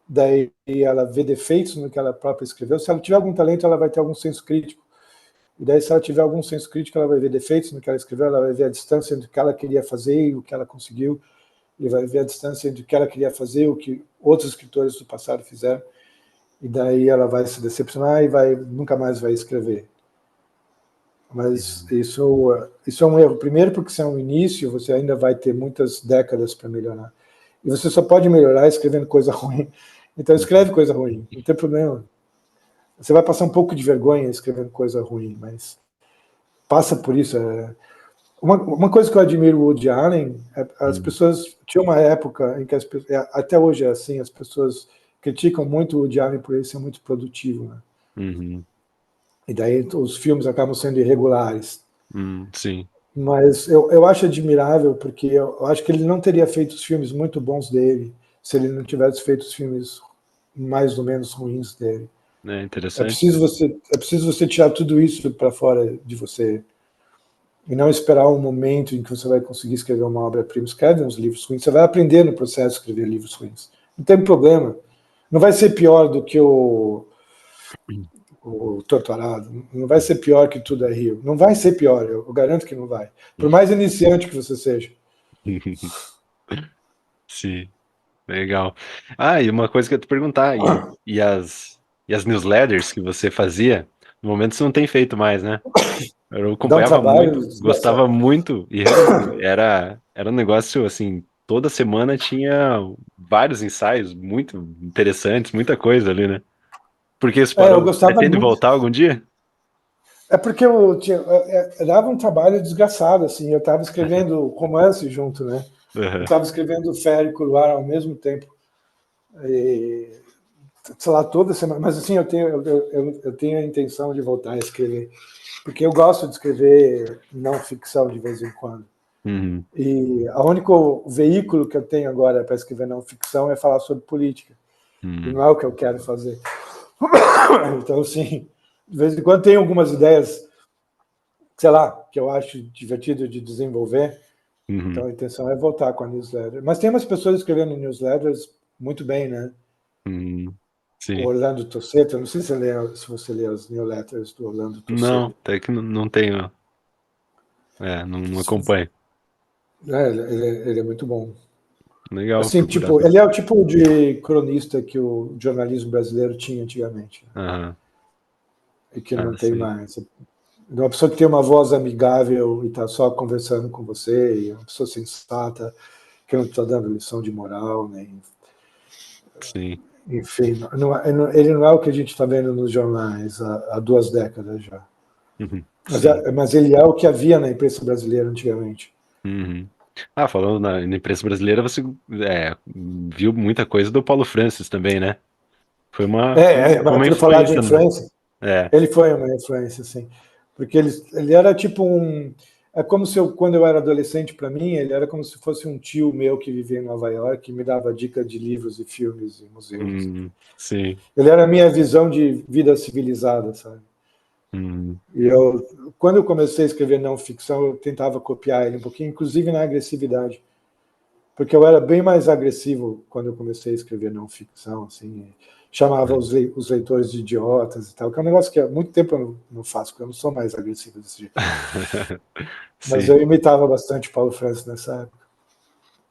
daí ela vê defeitos no que ela própria escreveu. Se ela tiver algum talento, ela vai ter algum senso crítico. E daí, se ela tiver algum senso crítico, ela vai ver defeitos no que ela escreveu, ela vai ver a distância entre o que ela queria fazer e o que ela conseguiu, e vai ver a distância entre o que ela queria fazer e o que outros escritores do passado fizeram. E daí ela vai se decepcionar e nunca mais vai escrever. Mas isso é um erro. Primeiro, porque se é um início, você ainda vai ter muitas décadas para melhorar. E você só pode melhorar escrevendo coisa ruim. Então, escreve coisa ruim, não tem problema. Você vai passar um pouco de vergonha escrevendo coisa ruim, mas passa por isso. Uma coisa que eu admiro o Woody Allen, as Uhum. pessoas. Tinha uma época em que até hoje é assim, as pessoas criticam muito o Woody Allen por ele ser muito produtivo. Né? Uhum. E daí os filmes acabam sendo irregulares. Sim. Mas eu acho admirável, porque eu acho que ele não teria feito os filmes muito bons dele se ele não tivesse feito os filmes mais ou menos ruins dele. É interessante. É preciso você tirar tudo isso para fora de você e não esperar um momento em que você vai conseguir escrever uma obra-prima. Escreve uns livros ruins, você vai aprender no processo de escrever livros ruins. Não tem problema. Não vai ser pior do que o Torturado, não vai ser pior que Tudo é Rio. Não vai ser pior, eu garanto que não vai. Por mais iniciante que você seja. Sim, legal. Ah, e uma coisa que eu ia te perguntar, e as newsletters que você fazia, no momento você não tem feito mais, né? Eu Dá um acompanhava trabalho muito, desgraçado. gostava muito, e realmente era um negócio assim, toda semana tinha vários ensaios muito interessantes, muita coisa ali, né? Por que você Eu parou? gostava Pretende muito. voltar algum dia? É porque dava um trabalho desgraçado, assim. Eu estava escrevendo romance junto, né? Eu Aham. estava escrevendo Férico e Luar ao mesmo tempo. E, sei lá, toda semana. Mas assim, eu tenho a intenção de voltar a escrever. Porque eu gosto de escrever não ficção de vez em quando. Uhum. E o único veículo que eu tenho agora para escrever não ficção é falar sobre política. E Uhum. não é o que eu quero fazer. Então, assim, de vez em quando tem algumas ideias, sei lá, que eu acho divertido de desenvolver. Uhum. Então, a intenção é voltar com a newsletter. Mas tem umas pessoas escrevendo newsletters muito bem, né? Uhum. O Sim. Orlando Tossetto, não sei se você lê as newsletters do Orlando Não, Tossetto. até que não tenho. Não acompanho. Ele é muito bom. Legal, vou Assim, procurar. tipo, ele é o tipo de cronista que o jornalismo brasileiro tinha antigamente, né? Aham. E que Ah, não tem sim. mais. Uma pessoa que tem uma voz amigável e está só conversando com você, e uma pessoa sensata, que não está dando lição de moral, nem. Sim. Enfim, ele não é o que a gente está vendo nos jornais há 2 décadas já. Uhum. Mas, Sim. mas ele é o que havia na imprensa brasileira antigamente. Uhum. Ah, falando na imprensa brasileira, você viu muita coisa do Paulo Francis também, né? Foi uma Para falar de influência, né? influência, É. ele foi uma influência, sim. Porque ele era tipo um. É como se eu, quando eu era adolescente, para mim, ele era como se fosse um tio meu que vivia em Nova York e me dava dica de livros e filmes e museus. Sim. Ele era a minha visão de vida civilizada, sabe? Uhum. E quando eu comecei a escrever não ficção, eu tentava copiar ele um pouquinho, inclusive na agressividade, porque eu era bem mais agressivo quando eu comecei a escrever não ficção, assim, chamava os leitores de idiotas e tal, que é um negócio que há muito tempo eu não faço, porque eu não sou mais agressivo desse jeito. Mas Sim, eu imitava bastante Paulo Francis nessa época.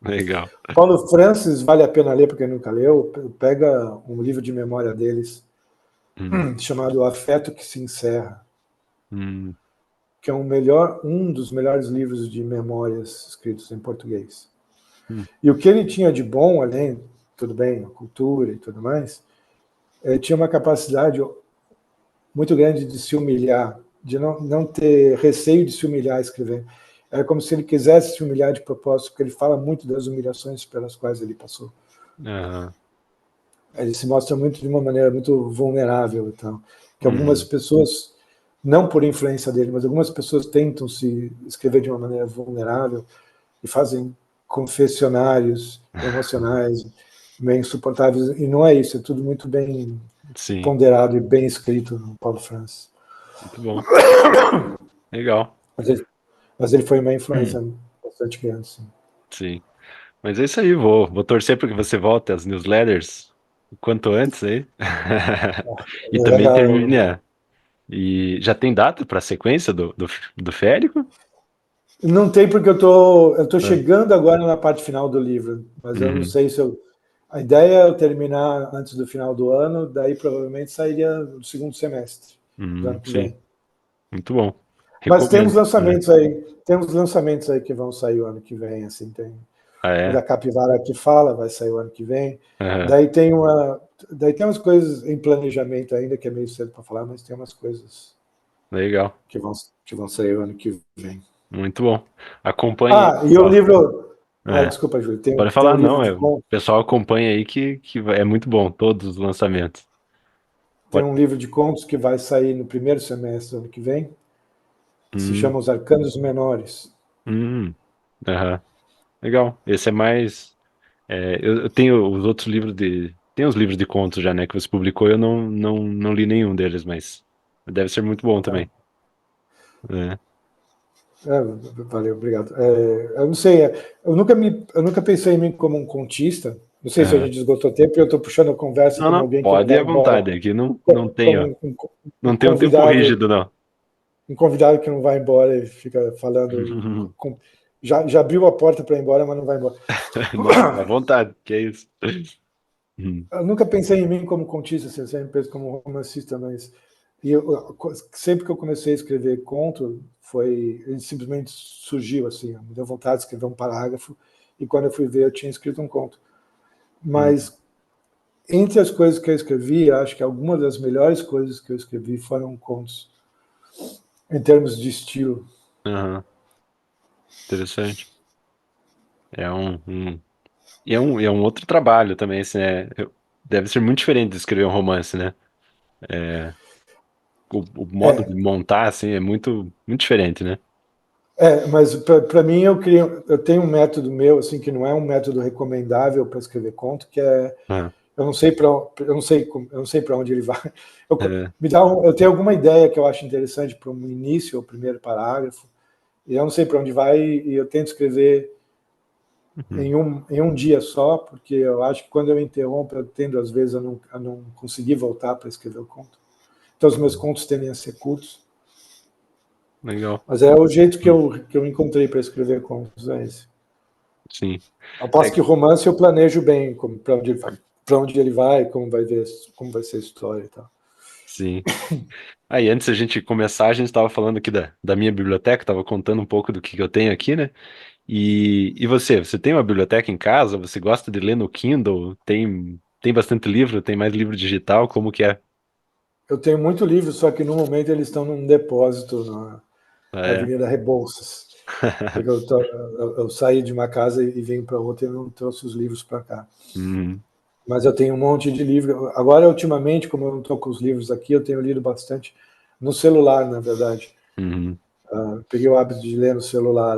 legal. Paulo Francis vale a pena ler, porque nunca leu. Pega um livro de memória deles, Uhum. chamado O Afeto que se Encerra, Uhum. que é um dos melhores livros de memórias escritos em português. Uhum. E o que ele tinha de bom, além, tudo bem, a cultura e tudo mais, tinha uma capacidade muito grande de se humilhar, de não ter receio de se humilhar escrevendo. Era como se ele quisesse se humilhar de propósito, porque ele fala muito das humilhações pelas quais ele passou. Aham. Ele se mostra muito de uma maneira muito vulnerável, então, que algumas Uhum. pessoas, não por influência dele, mas algumas pessoas tentam se escrever de uma maneira vulnerável e fazem confessionários emocionais meio insuportáveis, e não é isso, é tudo muito bem Sim, ponderado e bem escrito no Paulo Francis. muito bom. Legal. Mas ele foi uma influência Hum. bastante grande, sim. Sim. Mas é isso aí, vou torcer para que você volte às newsletters o quanto antes aí. E É também legal. termine. E já tem data para a sequência do Férico? Não tem porque eu tô Ah, chegando agora na parte final do livro, mas eu não uhum. sei se eu. A ideia é eu terminar antes do final do ano, daí provavelmente sairia no segundo semestre do ano que Sim, vem. muito bom. Mas Recomendo. Né? temos lançamentos aí que vão sair o ano que vem, assim, tem Ah, o da é? Capivara que fala, vai sair o ano que vem. Aham. Daí tem umas coisas em planejamento ainda que é meio cedo para falar, mas tem umas coisas Legal. que vão, que vão sair o ano que vem. Muito bom. Acompanhe aí, Ah, e o pessoal. livro. É, Desculpa, Júlio, tem, pode tem falar, um livro não. de O contos. pessoal acompanha aí que é muito bom, todos os lançamentos. Tem Pode. um livro de contos que vai sair no primeiro semestre do ano que vem, que se Hum, chama Os Arcanos Menores. hum, aham. Legal. Esse é mais. Eu tenho os outros livros de. Tem os livros de contos já, né, que você publicou, eu não li nenhum deles, mas deve ser muito bom Tá? também. É. Valeu, obrigado. Eu não sei, eu nunca pensei em mim como um contista. Não sei se a Aham. gente esgotou tempo e eu estou puxando a conversa Não, como não, alguém que não pode ir vai à embora, vontade. Aqui como não tenho tempo rígido, não. um convidado que não vai embora e fica falando. Já abriu a porta para ir embora, mas não vai embora. Não, à vontade, que é isso. Hum. Eu nunca pensei em mim como contista, assim, eu sempre penso como romancista, mas sempre que eu comecei a escrever conto, ele simplesmente surgiu assim, me deu vontade de escrever um parágrafo e quando eu fui ver eu tinha escrito um conto. Hum. Mas entre as coisas que eu escrevi, acho que algumas das melhores coisas que eu escrevi foram contos, em termos de estilo. Aham. Interessante. É é um outro trabalho também, assim, né? Deve ser muito diferente de escrever um romance, né? O modo de É, montar, assim, é muito diferente, né? Mas para mim eu tenho um método meu assim que não é um método recomendável para escrever conto, que é Ah, eu não sei para eu não sei para onde ele vai. é, Eu tenho alguma ideia que eu acho interessante para um início ou primeiro parágrafo, e eu não sei para onde vai e eu tento escrever uhum, em um dia só, porque eu acho que quando eu interrompo eu tendo às vezes a não conseguir voltar para escrever o conto. Então os meus uhum. contos tendem a ser curtos, Legal. mas é o jeito Hum, que eu encontrei para escrever contos, é esse. sim. Ao É, passo que o romance eu planejo bem para onde ele vai, como vai ver, como vai ser a história e tal. sim. Aí, antes a gente começar, a gente estava falando aqui da minha biblioteca, estava contando um pouco do que eu tenho aqui, né? E você tem uma biblioteca em casa? Você gosta de ler no Kindle? Tem bastante livro? Tem mais livro digital? Como que é? Eu tenho muito livro, só que no momento eles estão num depósito Ah, na é. Avenida Rebouças. Porque eu saí de uma casa e vim para outra e não trouxe os livros para cá. Uhum, Mas eu tenho um monte de livro. Agora, ultimamente, como eu não estou com os livros aqui, eu tenho lido bastante no celular, na verdade. uhum. Peguei o hábito de ler no celular.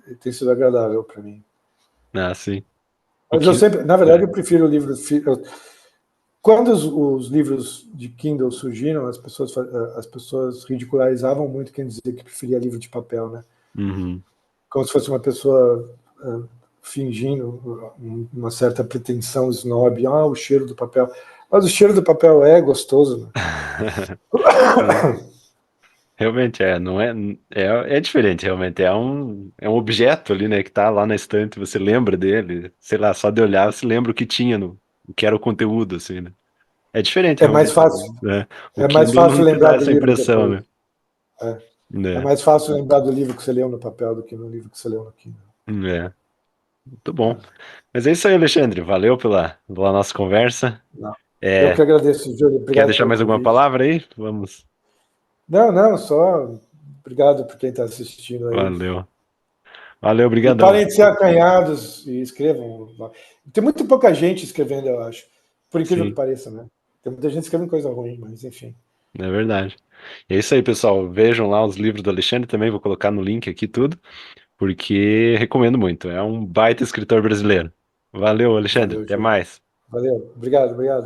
E tem sido agradável para mim. Ah, sim. O Mas eu que... sempre, na verdade, É. eu prefiro o livro. Quando os livros de Kindle surgiram, as pessoas ridicularizavam muito quem dizia que preferia livro de papel, né? Uhum. Como se fosse uma pessoa fingindo uma certa pretensão snob. O cheiro do papel. Mas o cheiro do papel é gostoso, né? Sim. Realmente não é, é diferente, realmente. É um objeto ali, né, que tá lá na estante, você lembra dele, sei lá, só de olhar você lembra o que tinha o que era o conteúdo, assim, né? É diferente, É mais realmente, fácil, né? O é mais Kindle fácil não te dá lembrar do essa livro impressão, depois. né? É, é Né? mais fácil lembrar do livro que você leu no papel do que no livro que você leu no Kindle. É, muito bom. Mas é isso aí, Alexandre. Valeu pela nossa conversa. Não. Eu que É, agradeço, Júlio. quer Obrigado deixar pelo mais alguma convite. palavra aí? Vamos. Não, não, só obrigado por quem está assistindo aí. Valeu. Valeu, E brigadão. parem de ser acanhados e escrevam. Tem muito pouca gente escrevendo, eu acho. Por incrível que Sim, pareça, né? Tem muita gente escrevendo coisa ruim, mas enfim. é verdade. É isso aí, pessoal. Vejam lá os livros do Alexandre também, vou colocar no link aqui tudo, porque recomendo muito. É um baita escritor brasileiro. Valeu, Alexandre. Valeu, Até Júlio. mais. Valeu. Obrigado, obrigado.